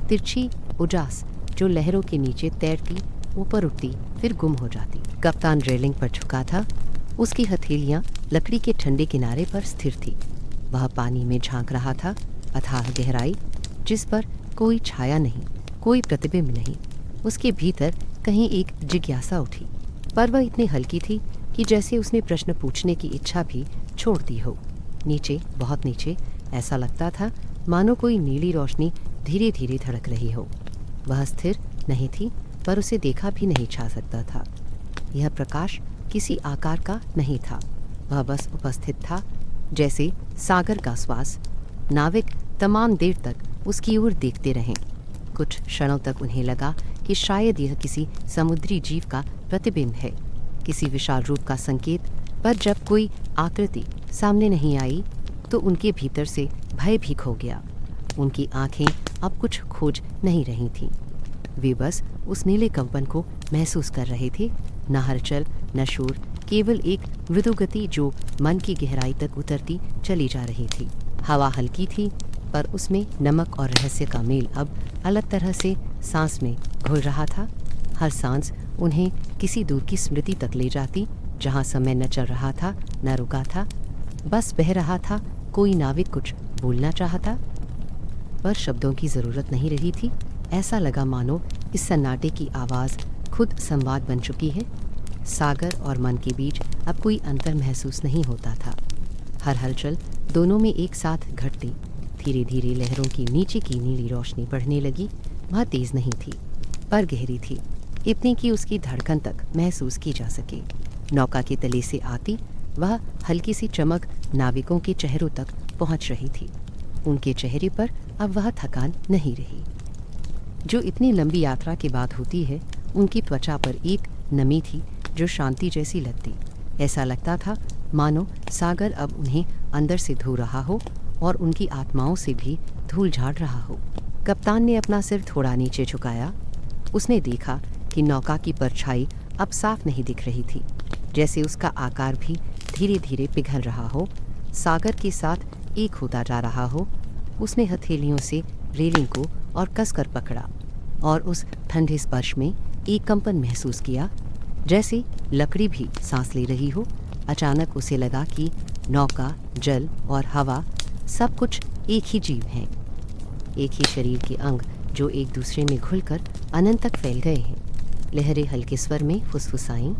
तिरछी उजास जो लहरों के नीचे तैरती, ऊपर उठती, फिर गुम हो जाती। कप्तान रेलिंग पर झुका था। उसकी हथेलियां लकड़ी के ठंडे किनारे पर स्थिर थी। वह पानी में झांक रहा था, अथाह गहराई जिस पर कोई छाया नहीं, कोई प्रतिबिंब नहीं। उसके भीतर कहीं एक जिज्ञासा उठी, पर वह इतनी हल्की थी कि जैसे उसने प्रश्न पूछने की इच्छा भी छोड़ दी हो। नीचे, बहुत नीचे, ऐसा लगता था मानो कोई नीली रोशनी धीरे धीरे धड़क रही हो। वह स्थिर नहीं थी, पर उसे देखा भी नहीं जा सकता था। यह प्रकाश किसी आकार का नहीं था, वह बस उपस्थित था, जैसे सागर का श्वास। नाविक तमाम देर तक उसकी ओर देखते रहे। कुछ क्षणों तक उन्हें लगा कि शायद यह किसी समुद्री जीव का प्रतिबिंब है, किसी विशाल रूप का संकेत। पर जब कोई आकृति सामने नहीं आई तो उनके भीतर से भय भी खो गया। उनकी आंखें अब कुछ खोज नहीं रही थीं। वे बस उस नीले कंपन को महसूस कर रहे थे। न हलचल, न शोर, केवल एक मृदु गति जो मन की गहराई तक उतरती चली जा रही थी। हवा हल्की थी, पर उसमें नमक और रहस्य का मेल अब अलग तरह से सांस में घुल रहा था। हर सांस उन्हें किसी दूर की स्मृति तक ले जाती, जहाँ समय न चल रहा था, न रुका था, बस बह रहा था। कोई नाविक कुछ बोलना चाहता, पर शब्दों की ज़रूरत नहीं रही थी। ऐसा लगा मानो इस सन्नाटे की आवाज़ खुद संवाद बन चुकी है। सागर और मन के बीच अब कोई अंतर महसूस नहीं होता था। हर हलचल दोनों में एक साथ घटती। धीरे धीरे लहरों की नीचे की नीली रोशनी बढ़ने लगी। वह तेज़ नहीं थी, पर गहरी थी, इतनी कि उसकी धड़कन तक महसूस की जा सके। नौका के तले से आती वह हल्की सी चमक नाविकों के चेहरों तक पहुंच रही थी। उनके चेहरे पर अब वह थकान नहीं रही जो इतनी लंबी यात्रा के बाद होती है। उनकी त्वचा पर एक नमी थी जो शांति जैसी लगती। ऐसा लगता था मानो सागर अब उन्हें अंदर से धो रहा हो और उनकी आत्माओं से भी धूल झाड़ रहा हो। कप्तान ने अपना सिर थोड़ा नीचे झुकाया। उसने देखा कि नौका की परछाई अब साफ नहीं दिख रही थी, जैसे उसका आकार भी धीरे धीरे पिघल रहा हो, सागर के साथ एक होता जा रहा हो। उसने हथेलियों से रेलिंग को और कसकर पकड़ा और उस ठंडे स्पर्श में एक कंपन महसूस किया, जैसे लकड़ी भी सांस ले रही हो। अचानक उसे लगा कि नौका, जल और हवा सब कुछ एक ही जीव हैं, एक ही शरीर के अंग जो एक दूसरे में घुलकर अनंत तक फैल गए हैं। लहरें हल्के स्वर में फुसफुसाईं।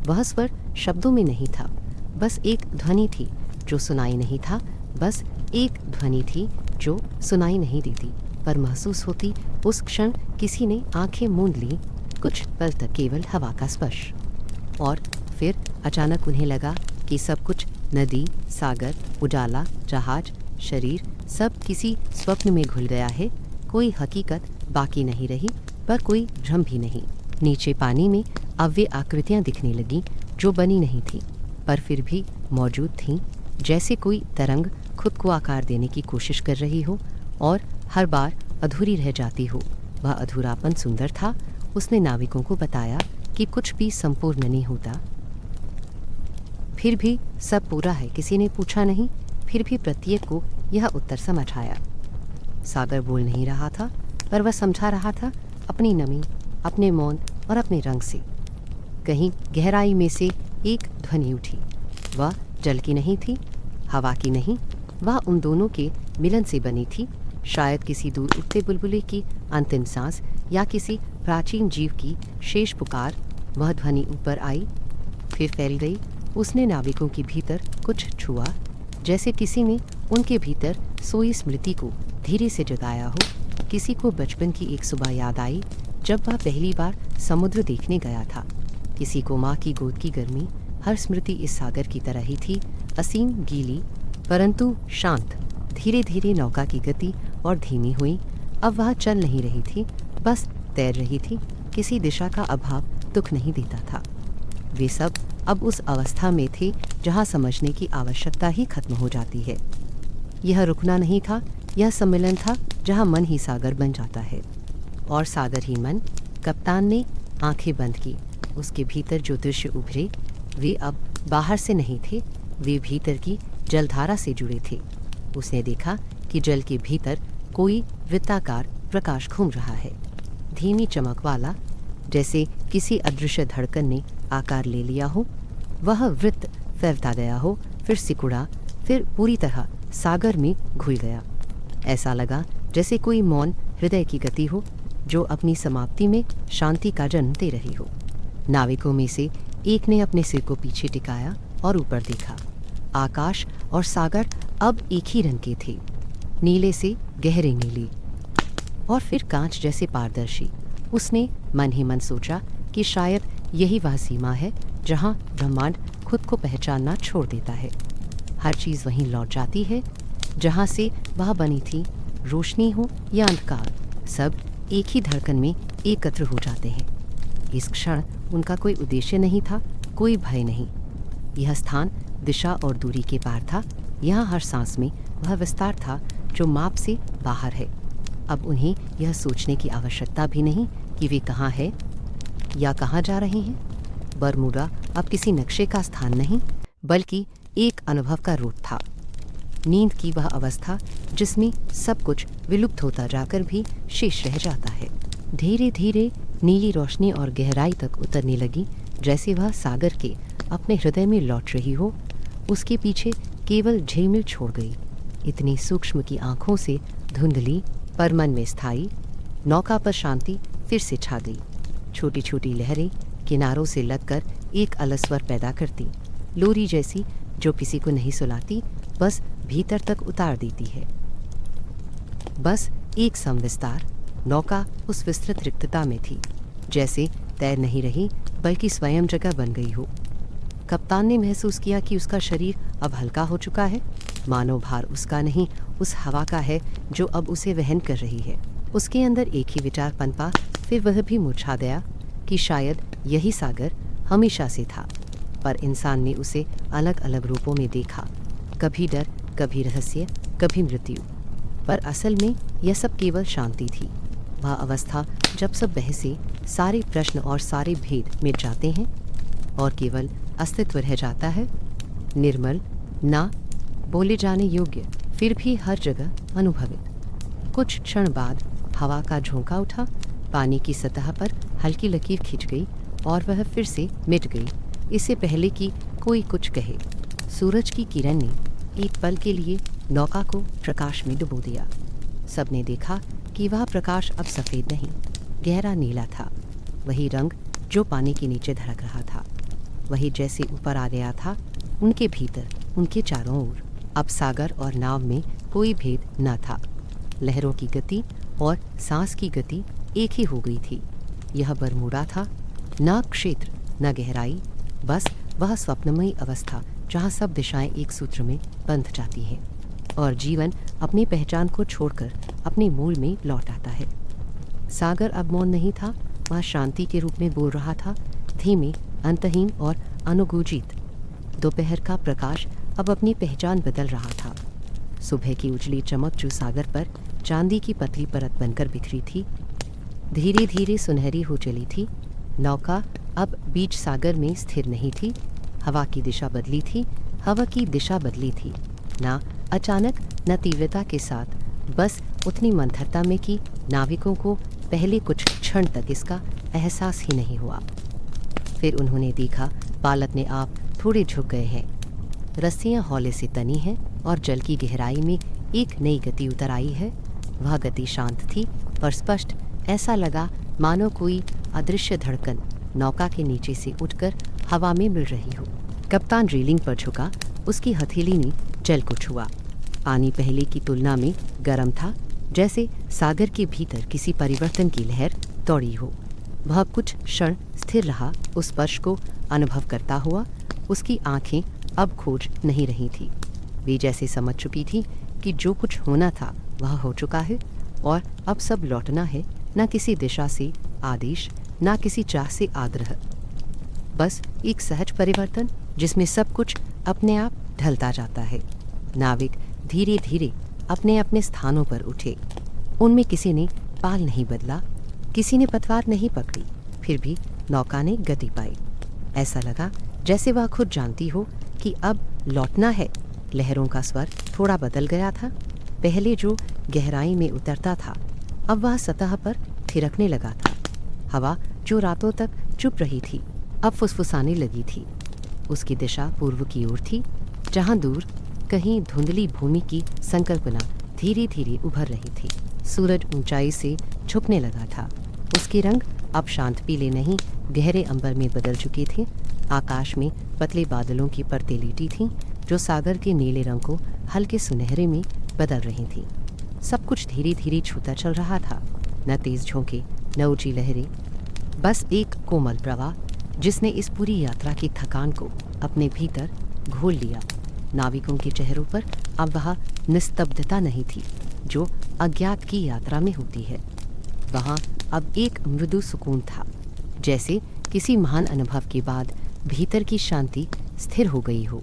वह स्वर शब्दों में नहीं था, बस एक ध्वनि थी जो सुनाई नहीं था, बस एक ध्वनि थी जो सुनाई नहीं देती, पर महसूस होती। उस क्षण किसी ने आंखें मूंद ली, कुछ पल तक केवल हवा का स्पर्श, और फिर अचानक उन्हें लगा कि सब कुछ, नदी, सागर, उजाला, जहाज, शरीर, सब किसी स्वप्न में घुल गया है। कोई हकीकत बाकी नहीं रही, पर कोई भ्रम भी नहीं। नीचे पानी में अव्यय आकृतियां दिखने लगीं जो बनी नहीं थीं, पर फिर भी मौजूद थीं, जैसे कोई तरंग खुद को आकार देने की कोशिश कर रही हो और हर बार अधूरी रह जाती हो। वह अधूरापन सुंदर था। उसने नाविकों को बताया कि कुछ भी संपूर्ण नहीं होता। फिर भी सब पूरा है, किसी ने पूछा नहीं। फिर भी प्रत्येक को यह उत्तर समझ आया। सागर बोल नहीं रहा था, पर वह समझा रहा था अपनी नमी, अपने मौन और अपने रंग से। कहीं गहराई में से एक ध्वनि उठी। वह जल की नहीं थी, हवा की नहीं, वह उन दोनों के मिलन से बनी थी। शायद किसी दूर उठते बुलबुले की अंतिम सांस या किसी प्राचीन जीव की शेष पुकार। वह ध्वनि ऊपर आई, फिर फैल गई। उसने नाविकों के भीतर कुछ छुआ, जैसे किसी ने उनके भीतर सोई स्मृति को धीरे से जगाया हो। किसी को बचपन की एक सुबह याद आई जब वह पहली बार समुद्र देखने गया था। किसी को माँ की गोद की गर्मी। हर स्मृति इस सागर की तरह ही थी, असीम, गीली, परंतु शांत। धीरे धीरे नौका की गति और धीमी हुई। अब वह चल नहीं रही थी, बस तैर रही थी। किसी दिशा का अभाव दुख नहीं देता था। वे सब अब उस अवस्था में थे जहाँ समझने की आवश्यकता ही खत्म हो जाती है। यह रुकना नहीं था, यह सम्मिलन था जहाँ मन ही सागर बन जाता है और सागर ही मन। कप्तान ने आंखें बंद की। उसके भीतर जो दृश्य उभरे वे अब बाहर से नहीं थे, वे भीतर की जलधारा से जुड़े थे। उसने देखा कि जल के भीतर कोई वृत्ताकार प्रकाश घूम रहा है, धीमी चमक वाला, जैसे किसी अदृश्य धड़कन ने आकार ले लिया हो। वह वृत्त फैलता गया हो, फिर सिकुड़ा, फिर पूरी तरह सागर में घुल गया। ऐसा लगा जैसे कोई मौन हृदय की गति हो जो अपनी समाप्ति में शांति का जन्म दे रही हो। नाविकों में से एक ने अपने सिर को पीछे टिकाया और ऊपर देखा। आकाश और सागर अब एक ही रंग के थे, नीले से गहरे नीले और फिर कांच जैसे पारदर्शी। उसने मन ही मन सोचा कि शायद यही वह सीमा है जहाँ ब्रह्मांड खुद को पहचानना छोड़ देता है। हर चीज़ वहीं लौट जाती है जहाँ से वह बनी थी। रोशनी हो या अंधकार, सब एक ही धड़कन में एकत्र हो जाते हैं। इस क्षण उनका कोई उद्देश्य नहीं था, कोई भय नहीं। यह स्थान दिशा और दूरी के पार था। यहाँ हर सांस में वह विस्तार था जो माप से बाहर है। अब उन्हें यह सोचने की आवश्यकता भी नहीं कि वे कहाँ हैं या कहाँ जा रहे हैं। बरमूडा अब किसी नक्शे का स्थान नहीं, बल्कि एक अनुभव का रूप था। नींद की वह अवस्था जिसमें सब कुछ विलुप्त होता जाकर भी शेष रह जाता है। धीरे धीरे नीली रोशनी और गहराई तक उतरने लगी, जैसे वह सागर के अपने हृदय में लौट रही हो। उसके पीछे केवल झिलमिल छोड़ गई, इतनी सूक्ष्म की आंखों से धुंधली पर मन में स्थायी। नौका पर शांति फिर से छा गई। छोटी छोटी लहरें किनारों से लगकर एक अलग स्वर पैदा करती, लोरी जैसी जो किसी को नहीं सुलाती, बस भीतर तक उतार देती है। बस एक समविस्तार। नौका उस विस्तृत रिक्तता में थी, जैसे तैर नहीं रही बल्कि स्वयं जगह बन गई हो। कप्तान ने महसूस किया कि उसका शरीर अब हल्का हो चुका है, मानो भार उसका नहीं उस हवा का है जो अब उसे वहन कर रही है। उसके अंदर एक ही विचार पनपा, फिर वह भी मुरझा गया कि शायद यही सागर हमेशा से था, पर इंसान ने उसे अलग अलग रूपों में देखा, कभी डर, कभी रहस्य, कभी मृत्यु। पर असल में यह सब केवल शांति थी, वह अवस्था जब सब बहसे, सारे प्रश्न और सारे भेद मिट जाते हैं और केवल अस्तित्व रह जाता है, निर्मल, ना बोले जाने योग्य, फिर भी हर जगह अनुभवित। कुछ क्षण बाद हवा का झोंका उठा, पानी की सतह पर हल्की लकीर खिंच गई और वह फिर से मिट गई, इससे पहले कि कोई कुछ कहे। सूरज की किरण ने एक पल के लिए नौका को प्रकाश में डुबो दिया। सबने देखा कि वह प्रकाश अब सफ़ेद नहीं, गहरा नीला था, वही रंग जो पानी के नीचे धड़क रहा था, वही जैसे ऊपर आ गया था, उनके भीतर, उनके चारों ओर। अब सागर और नाव में कोई भेद न था। लहरों की गति और सांस की गति एक ही हो गई थी। यह बरमूडा था, न क्षेत्र न गहराई, बस वह स्वप्नमयी अवस्था जहाँ सब दिशाएं एक सूत्र में बंध जाती हैं और जीवन अपनी पहचान को छोड़कर अपने मूल में लौट आता है। सागर अब मौन नहीं था, वह शांति के रूप में बोल रहा था, धीमे, अंतहीन और अनुगूंजित। दोपहर का प्रकाश अब अपनी पहचान बदल रहा था। सुबह की उजली चमक जो सागर पर चांदी की पतली परत बनकर बिखरी थी, धीरे धीरे सुनहरी हो चली थी। नौका अब बीच सागर में स्थिर नहीं थी। हवा की दिशा बदली थी, हवा की दिशा बदली थी, ना अचानक न तीव्रता के साथ, बस उतनी मंथरता में कि नाविकों को पहले कुछ क्षण तक इसका एहसास ही नहीं हुआ। फिर उन्होंने देखा पाल अपने आप थोड़े झुक गए हैं, रस्सियां हौले से तनी हैं और जल की गहराई में एक नई गति उतर आई है। वह गति शांत थी पर स्पष्ट, ऐसा लगा मानो कोई अदृश्य धड़कन नौका के नीचे से उठकर हवा में मिल रही हो। कप्तान रेलिंग पर झुका, उसकी हथेली ने जल को छुआ। पानी पहले की तुलना में गर्म था, जैसे सागर के भीतर किसी परिवर्तन की लहर दौड़ी हो। वह कुछ क्षण स्थिर रहा, उस स्पर्श को अनुभव करता हुआ। उसकी आंखें अब खोज नहीं रही थी, वे जैसे समझ चुकी थी कि जो कुछ होना था वह हो चुका है और अब सब लौटना है, न किसी दिशा से आदेश, न किसी चाह से आग्रह, बस एक सहज परिवर्तन जिसमें सब कुछ अपने आप ढलता जाता है। नाविक धीरे धीरे अपने अपने स्थानों पर उठे। उनमें किसी ने पाल नहीं बदला, किसी ने पतवार नहीं पकड़ी, फिर भी नौका ने गति पाई। ऐसा लगा जैसे वह खुद जानती हो कि अब लौटना है। लहरों का स्वर थोड़ा बदल गया था। पहले जो गहराई में उतरता था, अब वह सतह पर थिरकने लगा था। हवा जो रातों तक चुप रही थी, अब फुसफुसाने लगी थी। उसकी दिशा पूर्व की ओर थी, जहां दूर कहीं धुंधली भूमि की संकल्पना धीरे धीरे उभर रही थी। सूरज ऊंचाई से छुपने लगा था। उसके रंग अब शांत पीले नहीं, गहरे अंबर में बदल चुके थे। आकाश में पतले बादलों की परतें लेटी थीं, जो सागर के नीले रंग को हल्के सुनहरे में बदल रही थीं। सब कुछ धीरे धीरे छूता चल रहा था, न तेज झोंके, न ऊंची लहरें, बस एक कोमल प्रवाह जिसने इस पूरी यात्रा की थकान को अपने भीतर घोल लिया। नाविकों के चेहरों पर अब वह निस्तब्धता नहीं थी जो अज्ञात की यात्रा में होती है। वहाँ अब एक मृदु सुकून था, जैसे किसी महान अनुभव के बाद भीतर की शांति स्थिर हो गई हो।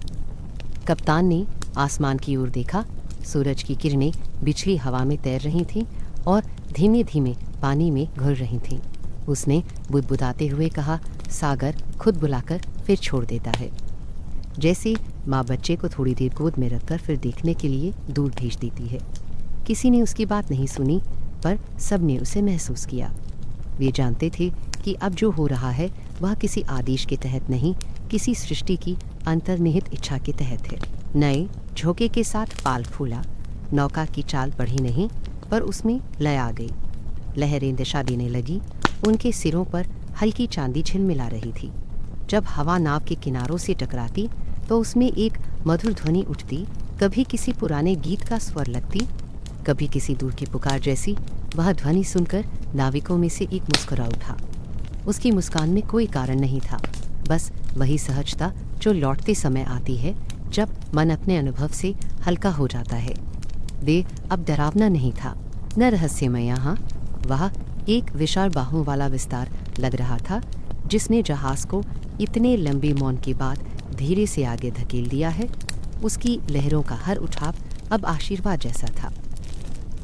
कप्तान ने आसमान की ओर देखा। सूरज की किरणें बिछली हवा में तैर रही थीं और धीमे धीमे पानी में घुल रही थीं। उसने बुदबुदाते हुए कहा, सागर खुद बुलाकर फिर छोड़ देता है, जैसे माँ बच्चे को थोड़ी देर गोद में रखकर फिर देखने के लिए दूर भेज देती है। किसी ने उसकी बात नहीं सुनी, पर सब ने उसे महसूस किया। वे जानते थे कि अब जो हो रहा है वह किसी आदेश के तहत नहीं, किसी सृष्टि की अंतर्निहित इच्छा के तहत है। नए झोंके के साथ पाल फूला। नौका की चाल बढ़ी नहीं, पर उसमें लय आ गई। लहरें दिशा देने लगी। उनके सिरों पर हल्की चांदी झिलमिला रही थी। जब हवा नाव के किनारों से टकराती तो उसमें एक मधुर ध्वनि उठती, कभी किसी पुराने गीत का स्वर लगती, कभी किसी दूर की पुकार जैसी। वह ध्वनि सुनकर नाविकों में से एक मुस्कुरा उठा। उसकी मुस्कान में कोई कारण नहीं था, बस वही सहजता जो लौटते समय आती है जब मन अपने अनुभव से हल्का हो जाता है। वे अब डरावना नहीं था, न रहस्यमय। यहाँ वह एक विशाल बाहों वाला विस्तार लग रहा था, जिसने जहाज को इतने लंबे मौन के बाद धीरे से आगे धकेल दिया है। उसकी लहरों का हर उठाव अब आशीर्वाद जैसा था,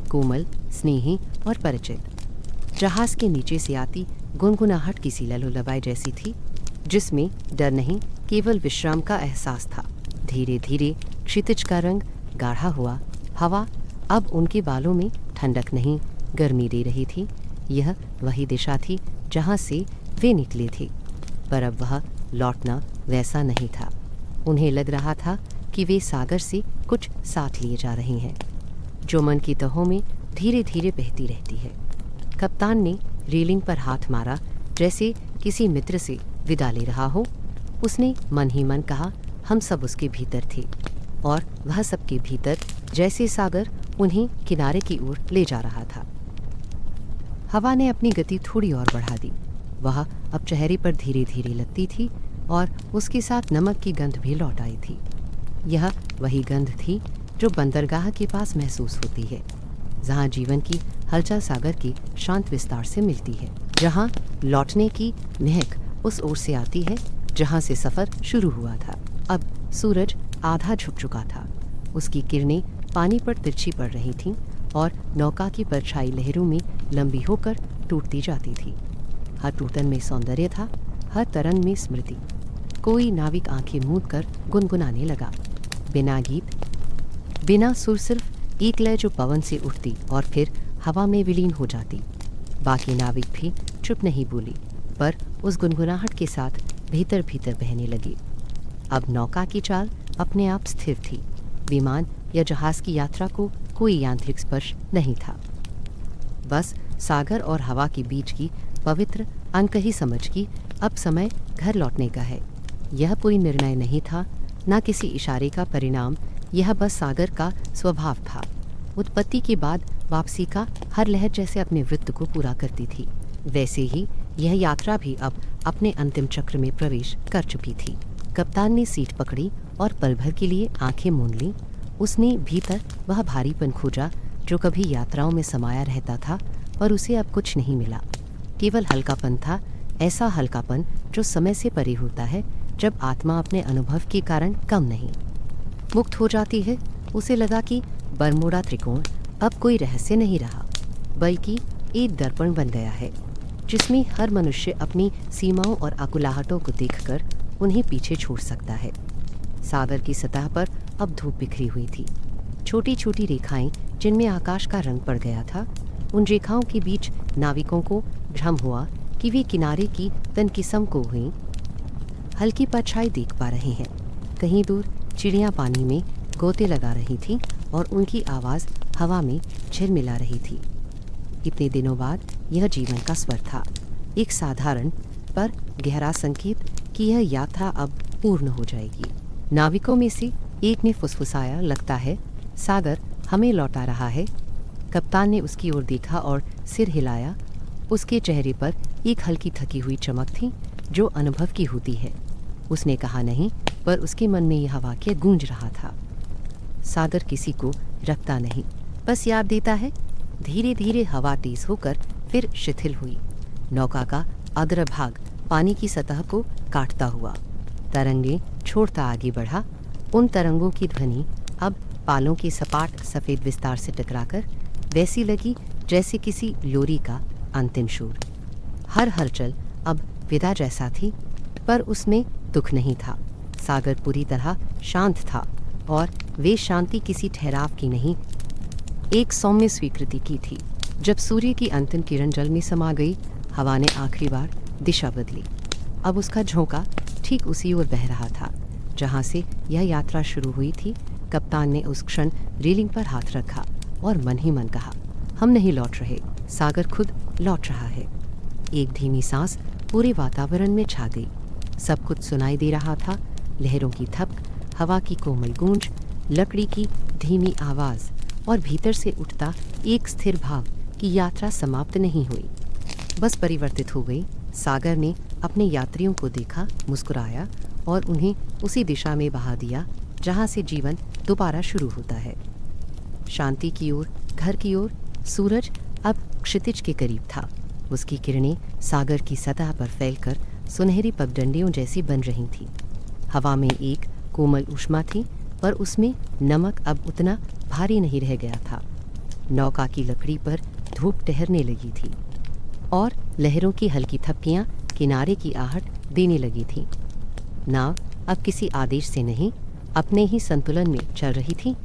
कोमल, स्नेही और परिचित। जहाज के नीचे से आती गुनगुनाहट किसी ललोलबाई जैसी थी, जिसमें डर नहीं, केवल विश्राम का एहसास था। धीरे धीरे क्षितिज का रंग गाढ़ा हुआ। हवा अब उनके बालों में ठंडक नहीं, गर्मी दे रही थी। यह वही दिशा थी जहाँ से वे निकले थे, पर अब वह लौटना वैसा नहीं था। उन्हें लग रहा था कि वे सागर से कुछ साथ लिए जा रहे हैं, जो मन की तहों में धीरे धीरे बहती रहती है। कप्तान ने रेलिंग पर हाथ मारा, जैसे किसी मित्र से विदा ले रहा हो। उसने मन ही मन कहा, हम सब उसके भीतर थे और वह सबके भीतर, जैसे सागर उन्हें किनारे की ओर ले जा रहा था। हवा ने अपनी गति थोड़ी और बढ़ा दी। वह अब चेहरे पर धीरे धीरे लगती थी और उसके साथ नमक की गंध भी लौट आई थी। यह वही गंध थी जो बंदरगाह के पास महसूस होती है। जहाँ जीवन की हलचल सागर की शांत विस्तार से मिलती है, जहाँ लौटने की महक उस ओर से आती है जहाँ से सफ़र शुरू हुआ था। अब सूरज आधा झुक चुका था, उसकी किरणें पानी पर तिरछी पड़ रही थीं और नौका की परछाई लहरों में लंबी होकर टूटती जाती थी। हर टूटन में सौंदर्य था, हर तरंग में स्मृति। कोई नाविक आंखें मूंद कर गुनगुनाने लगा, बिना गीत, बिना सुर, सिर्फ एक लय जो पवन से उठती और फिर हवा में विलीन हो जाती। बाकी नाविक भी चुप नहीं बोली, पर उस गुनगुनाहट के साथ भीतर भीतर बहने लगी। अब नौका की चाल अपने आप स्थिर थी। विमान या जहाज की यात्रा को कोई यांत्रिक स्पर्श नहीं था। बस सागर और हवा के बीच की पवित्र अनकही समझ की अब समय घर लौटने का है। यह कोई निर्णय नहीं था, न किसी इशारे का परिणाम, यह बस सागर का स्वभाव था। उत्पत्ति के बाद वापसी का हर लहर जैसे अपने वृत्त को पूरा करती थी, वैसे ही यह यात्रा भी अब अपने अंतिम चक्र में प्रवेश कर चुकी थी। कप्तान ने सीट पकड़ी और पल भर के लिए आंखें मूंद लीं। उसने भीतर वह भारीपन खोजा जो कभी यात्राओं में समाया रहता था, पर उसे अब कुछ नहीं मिला। केवल हल्कापन था, ऐसा हल्कापन जो समय से परे होता है, जब आत्मा अपने अनुभव के कारण कम नहीं मुक्त हो जाती है। उसे लगा कि बरमूडा त्रिकोण अब कोई रहस्य नहीं रहा, बल्कि एक दर्पण बन गया है, जिसमें हर मनुष्य अपनी सीमाओं और आकुलाहटों को देखकर उन्हें पीछे छोड़ सकता है। सागर की सतह पर अब धूप बिखरी हुई थी, छोटी छोटी रेखाएं जिनमें आकाश का रंग पड़ गया था। उन रेखाओं के बीच नाविकों को भ्रम हुआ कि वे किनारे की तनकिस्म को हुई हल्की परछाई देख पा रहे हैं। कहीं दूर चिड़ियाँ पानी में गोते लगा रही थीं और उनकी आवाज़ हवा में झिलमिला रही थी। इतने दिनों बाद यह जीवन का स्वर था, एक साधारण पर गहरा संकेत कि यह यात्रा अब पूर्ण हो जाएगी। नाविकों में से एक ने फुसफुसाया, लगता है सागर हमें लौटा रहा है। कप्तान ने उसकी ओर देखा और सिर हिलाया। उसके चेहरे पर एक हल्की थकी हुई चमक थी जो अनुभव की होती है। उसने कहा नहीं, पर उसके मन में यह वाक्य गूंज रहा था, सागर किसी को रखता नहीं, बस याद देता है। धीरे धीरे हवा तेज होकर फिर शिथिल हुई। नौका का अग्रभाग पानी की सतह को काटता हुआ तरंगे छोड़ता आगे बढ़ा। उन तरंगों की ध्वनि अब पालों के सपाट सफ़ेद विस्तार से टकराकर वैसी लगी जैसे किसी लोरी का अंतिम शोर। हर हलचल अब विदा जैसा थी, पर उसमें दुख नहीं था। सागर पूरी तरह शांत था और वे शांति किसी ठहराव की नहीं, एक सौम्य स्वीकृति की थी। जब सूर्य की अंतिम किरण जल में समा गई, हवा ने आखिरी बार दिशा बदली। अब उसका झोंका ठीक उसी ओर बह रहा था जहाँ से यह यात्रा शुरू हुई थी। कप्तान ने उस क्षण रेलिंग पर हाथ रखा और मन ही मन कहा, हम नहीं लौट रहे, सागर खुद लौट रहा है। एक धीमी सांस पूरे वातावरण में छा गई। सब कुछ सुनाई दे रहा था, लहरों की थपक, हवा की कोमल गूंज, लकड़ी की धीमी आवाज़ और भीतर से उठता एक स्थिर भाव कि यात्रा समाप्त नहीं हुई, बस परिवर्तित हो गई। सागर ने अपने यात्रियों को देखा, मुस्कुराया और उन्हें उसी दिशा में बहा दिया जहाँ से जीवन दोबारा शुरू होता है, शांति की ओर, घर की ओर। सूरज अब क्षितिज के करीब था। उसकी किरणें सागर की सतह पर फैलकर सुनहरी पगडंडियों जैसी बन रही थीं। हवा में एक कोमल ऊष्मा थी, पर उसमें नमक अब उतना भारी नहीं रह गया था। नौका की लकड़ी पर धूप ठहरने लगी थी और लहरों की हल्की थपकियां किनारे की आहट देने लगी थीं। नाव अब किसी आदेश से नहीं, अपने ही संतुलन में चल रही थी,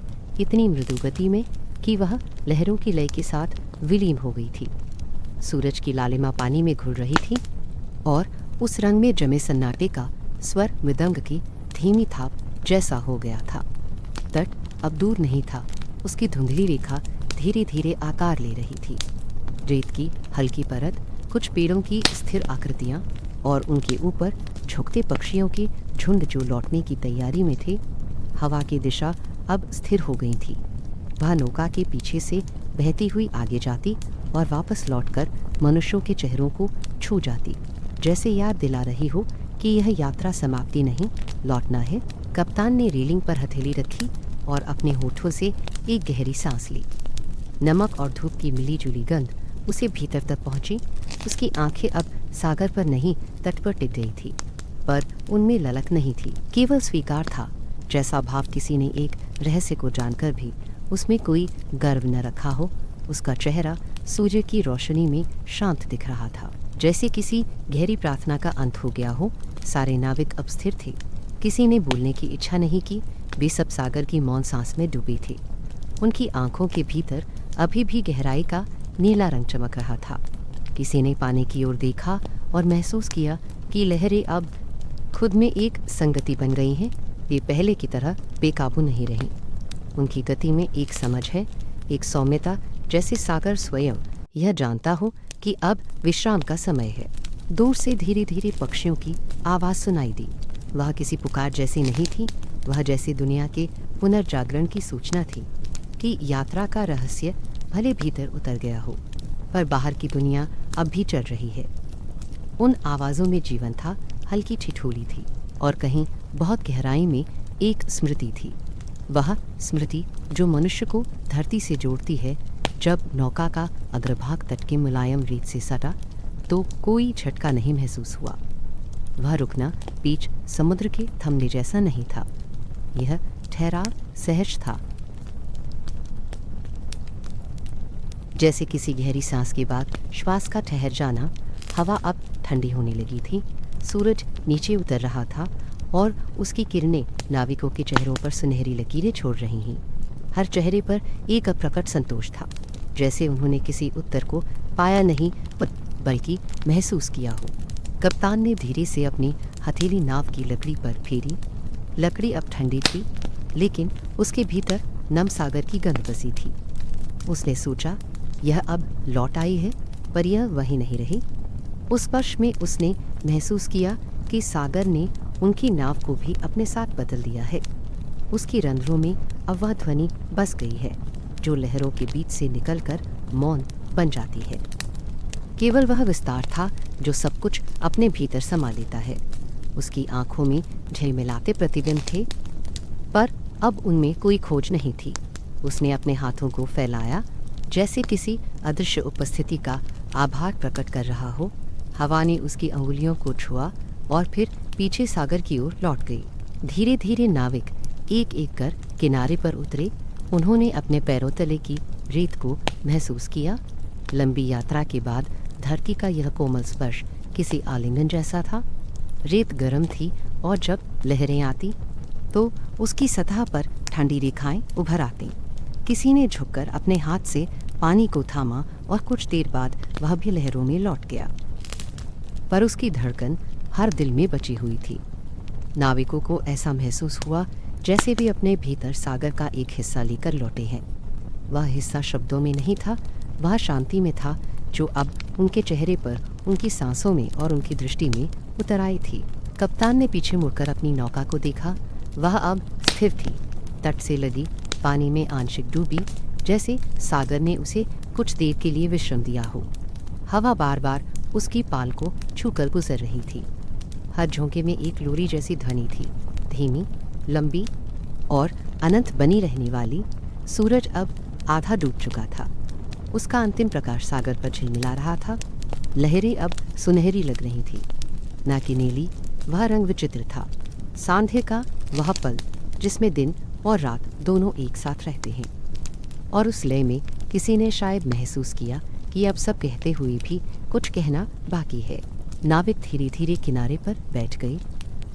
इतनी मृदु गति में कि वह लहरों की लय के साथ विलीन हो गई थी। सूरज की लालिमा पानी में घुल रही थी और उस रंग में जमे सन्नाटे का स्वर मृदंग की धीमी थाप जैसा हो गया था। तट अब दूर नहीं था, उसकी धुंधली रेखा धीरे धीरे आकार ले रही थी। रेत की हल्की परत, कुछ पेड़ों की स्थिर आकृतियां और उनके ऊपर झुकते पक्षियों के झुंड जो लौटने की तैयारी में थे। हवा की दिशा अब स्थिर हो गई थी। वह नौका के पीछे से बहती हुई आगे जाती और वापस लौटकर मनुष्यों के चेहरों को छू जाती, जैसे याद दिला रही हो कि यह यात्रा समाप्ति नहीं, लौटना है। कप्तान ने रेलिंग पर हथेली रखी और अपने होठों से एक गहरी सांस ली। नमक और धूप की मिली-जुली गंध उसे भीतर तक पहुंची। उसकी आंखें अब सागर पर नहीं, तट पर टिक गई थी, पर उनमें ललक नहीं थी, केवल स्वीकार था। जैसा भाव किसी ने एक रहस्य को जानकर भी उसमें कोई गर्व न रखा हो। उसका चेहरा सूर्य की रोशनी में शांत दिख रहा था, जैसे किसी गहरी प्रार्थना का अंत हो गया हो। सारे नाविक अब स्थिर थे, किसी ने बोलने की इच्छा नहीं की। वे सब सागर की मौन सांस में डूबे थे। उनकी आंखों के भीतर अभी भी गहराई का नीला रंग चमक रहा था। किसी ने पानी की ओर देखा और महसूस किया कि लहरें अब खुद में एक संगति बन गई हैं। वे पहले की तरह बेकाबू नहीं रहीं। उनकी गति में एक समझ है, एक सौम्यता, जैसे सागर स्वयं यह जानता हो कि अब विश्राम का समय है। दूर से धीरे धीरे पक्षियों की आवाज़ सुनाई दी। वह किसी पुकार जैसी नहीं थी, वह जैसे दुनिया के पुनर्जागरण की सूचना थी कि यात्रा का रहस्य भले भीतर उतर गया हो, पर बाहर की दुनिया अब भी चल रही है। उन आवाज़ों में जीवन था, हल्की ठिठोली थी और कहीं बहुत गहराई में एक स्मृति थी। वह स्मृति जो मनुष्य को धरती से जोड़ती है। जब नौका का अग्रभाग तट के मुलायम रेत से सटा तो कोई झटका नहीं महसूस हुआ। वह रुकना बीच समुद्र के थमने जैसा नहीं था, यह ठहराव सहज था, जैसे किसी गहरी सांस के बाद श्वास का ठहर जाना। हवा अब ठंडी होने लगी थी, सूरज नीचे उतर रहा था और उसकी किरणें नाविकों के चेहरों पर सुनहरी लकीरें छोड़ रही हैं। हर चेहरे पर एक अप्रकट संतोष था, जैसे उन्होंने किसी उत्तर को पाया नहीं बल्कि महसूस किया हो। कप्तान ने धीरे से अपनी हथेली नाव की लकड़ी पर फेरी। लकड़ी अब ठंडी थी, लेकिन उसके भीतर नम सागर की गंध बसी थी। उसने सोचा, यह अब लौट आई है, पर यह वहीं नहीं रही। उस स्पर्श में उसने महसूस किया कि सागर ने उनकी नाव को भी अपने साथ बदल दिया है। उसकी रंध्रों में अब वह ध्वनि बस गई है जो लहरों के बीच से निकलकर मौन बन जाती है। केवल वह विस्तार था जो सब कुछ अपने भीतर समा लेता है। उसकी आंखों में झिलमिलाते प्रतिबिंब थे, पर अब उनमें कोई खोज नहीं थी। उसने अपने हाथों को फैलाया, जैसे किसी अदृश्य उपस्थिति का आभार प्रकट कर रहा हो। हवा ने उसकी अंगुलियों को छुआ और फिर पीछे सागर की ओर लौट गई। धीरे धीरे नाविक एक एक कर किनारे पर उतरे। उन्होंने अपने पैरों तले की रेत को महसूस किया। लंबी यात्रा के बाद धरती का यह कोमल स्पर्श किसी आलिंगन जैसा था। रेत गर्म थी और जब लहरें आती तो उसकी सतह पर ठंडी रेखाएं उभर आती। किसी ने झुककर अपने हाथ से पानी को थामा और कुछ देर बाद वह भी लहरों में लौट गया, पर उसकी धड़कन हर दिल में बची हुई थी। नाविकों को ऐसा महसूस हुआ जैसे वे अपने भीतर सागर का एक हिस्सा लेकर लौटे हैं। वह हिस्सा शब्दों में नहीं था, वह शांति में था जो अब उनके चेहरे पर, उनकी सांसों में और उनकी दृष्टि में उतर आई थी। कप्तान ने पीछे मुड़कर अपनी नौका को देखा। वह अब स्थिर थी, तट से लगी, पानी में आंशिक डूबी, जैसे सागर ने उसे कुछ देर के लिए विश्राम दिया हो। हवा बार बार उसकी पाल को छूकर गुजर रही थी। हर झोंके में एक लोरी जैसी ध्वनि थी, धीमी, लंबी और अनंत बनी रहने वाली। सूरज अब आधा डूब चुका था, उसका अंतिम प्रकाश सागर पर झिलमिला रहा था। लहरें अब सुनहरी लग रही थी, ना कि नीली। वह रंग विचित्र था, सांध्य का वह पल जिसमें दिन और रात दोनों एक साथ रहते हैं। और उस लय में किसी ने शायद महसूस किया कि अब सब कहते हुए भी कुछ कहना बाकी है। नाविक धीरे धीरे किनारे पर बैठ गई।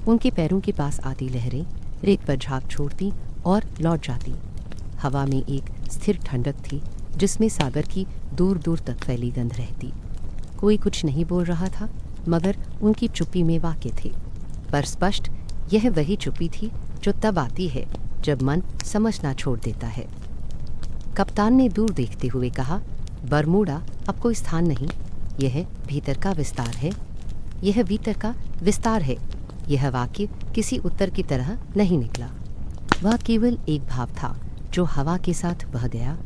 उनके पैरों के पास आती लहरें रेत पर झाग छोड़ती और लौट जाती। हवा में एक स्थिर ठंडक थी जिसमें सागर की दूर दूर तक फैली गंध रहती। कोई कुछ नहीं बोल रहा था, मगर उनकी चुप्पी में वाक़े थे। पर स्पष्ट यह वही चुप्पी थी जो तब आती है जब मन समझना छोड़ देता है। कप्तान ने दूर देखते हुए कहा, बरमूडा अब कोई स्थान नहीं, यह भीतर का विस्तार है। यह भीतर का विस्तार है। यह वाक्य किसी उत्तर की तरह नहीं निकला, वह केवल एक भाव था जो हवा के साथ बह गया।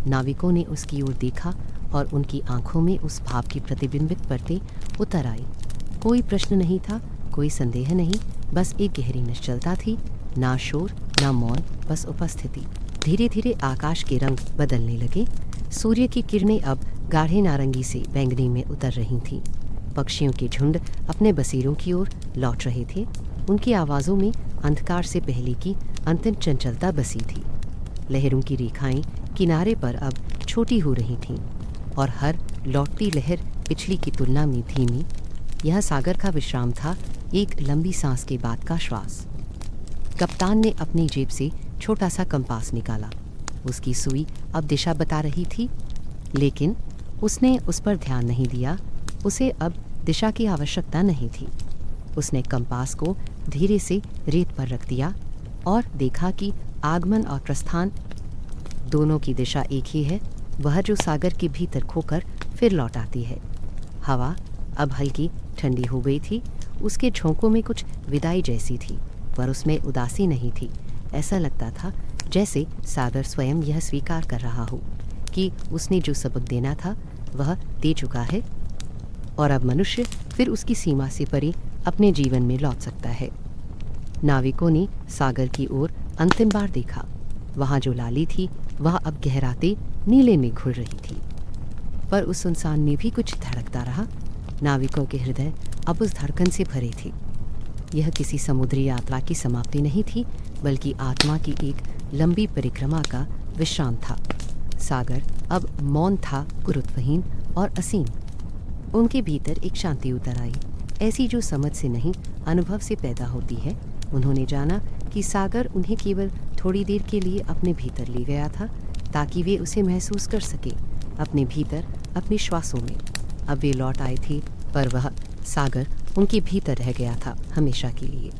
नाविकों ने उसकी ओर देखा और उनकी आंखों में उस भाव की प्रतिबिंबित परतें उतर आई। कोई प्रश्न नहीं था, कोई संदेह नहीं, बस एक गहरी निश्चलता थी। ना शोर, ना मौन, बस उपस्थिति। धीरे धीरे आकाश के रंग बदलने लगे। सूर्य की किरणें अब गाढ़े नारंगी से बैंगनी में उतर रही थीं। पक्षियों के झुंड अपने बसेरों की ओर लौट रहे थे। उनकी आवाज़ों में अंधकार से पहले की अंतिम चंचलता बसी थी। लहरों की रेखाएं किनारे पर अब छोटी हो रही थीं और हर लौटती लहर पिछली की तुलना में धीमी। यह सागर का विश्राम था, एक लंबी सांस के बाद का श्वास। कप्तान ने अपनी जेब से छोटा सा कंपास निकाला। उसकी सुई अब दिशा बता रही थी, लेकिन उसने उस पर ध्यान नहीं दिया। उसे अब दिशा की आवश्यकता नहीं थी। उसने कंपास को धीरे से रेत पर रख दिया और देखा कि आगमन और प्रस्थान दोनों की दिशा एक ही है, वह जो सागर के भीतर खोकर फिर लौट आती है। हवा अब हल्की ठंडी हो गई थी। उसके झोंकों में कुछ विदाई जैसी थी, पर उसमें उदासी नहीं थी। ऐसा लगता था जैसे सागर स्वयं यह स्वीकार कर रहा हो कि उसने जो सबक देना था वह दे चुका है और अब मनुष्य फिर उसकी सीमा से परे अपने जीवन में लौट सकता है। नाविकों ने सागर की ओर अंतिम बार देखा। वहाँ जो लाली थी वह अब गहराते नीले में घुल रही थी, पर उस सुनसान में भी कुछ धड़कता रहा। नाविकों के हृदय अब उस धड़कन से भरे थे। यह किसी समुद्री यात्रा की समाप्ति नहीं थी, बल्कि आत्मा की एक लंबी परिक्रमा का विश्राम था। सागर अब मौन था, गुरुत्वहीन और असीम। उनके भीतर एक शांति उतर आई, ऐसी जो समझ से नहीं अनुभव से पैदा होती है। उन्होंने जाना कि सागर उन्हें केवल थोड़ी देर के लिए अपने भीतर ले गया था, ताकि वे उसे महसूस कर सके, अपने भीतर, अपने श्वासों में। अब वे लौट आए थे, पर वह सागर उनके भीतर रह गया था हमेशा के लिए।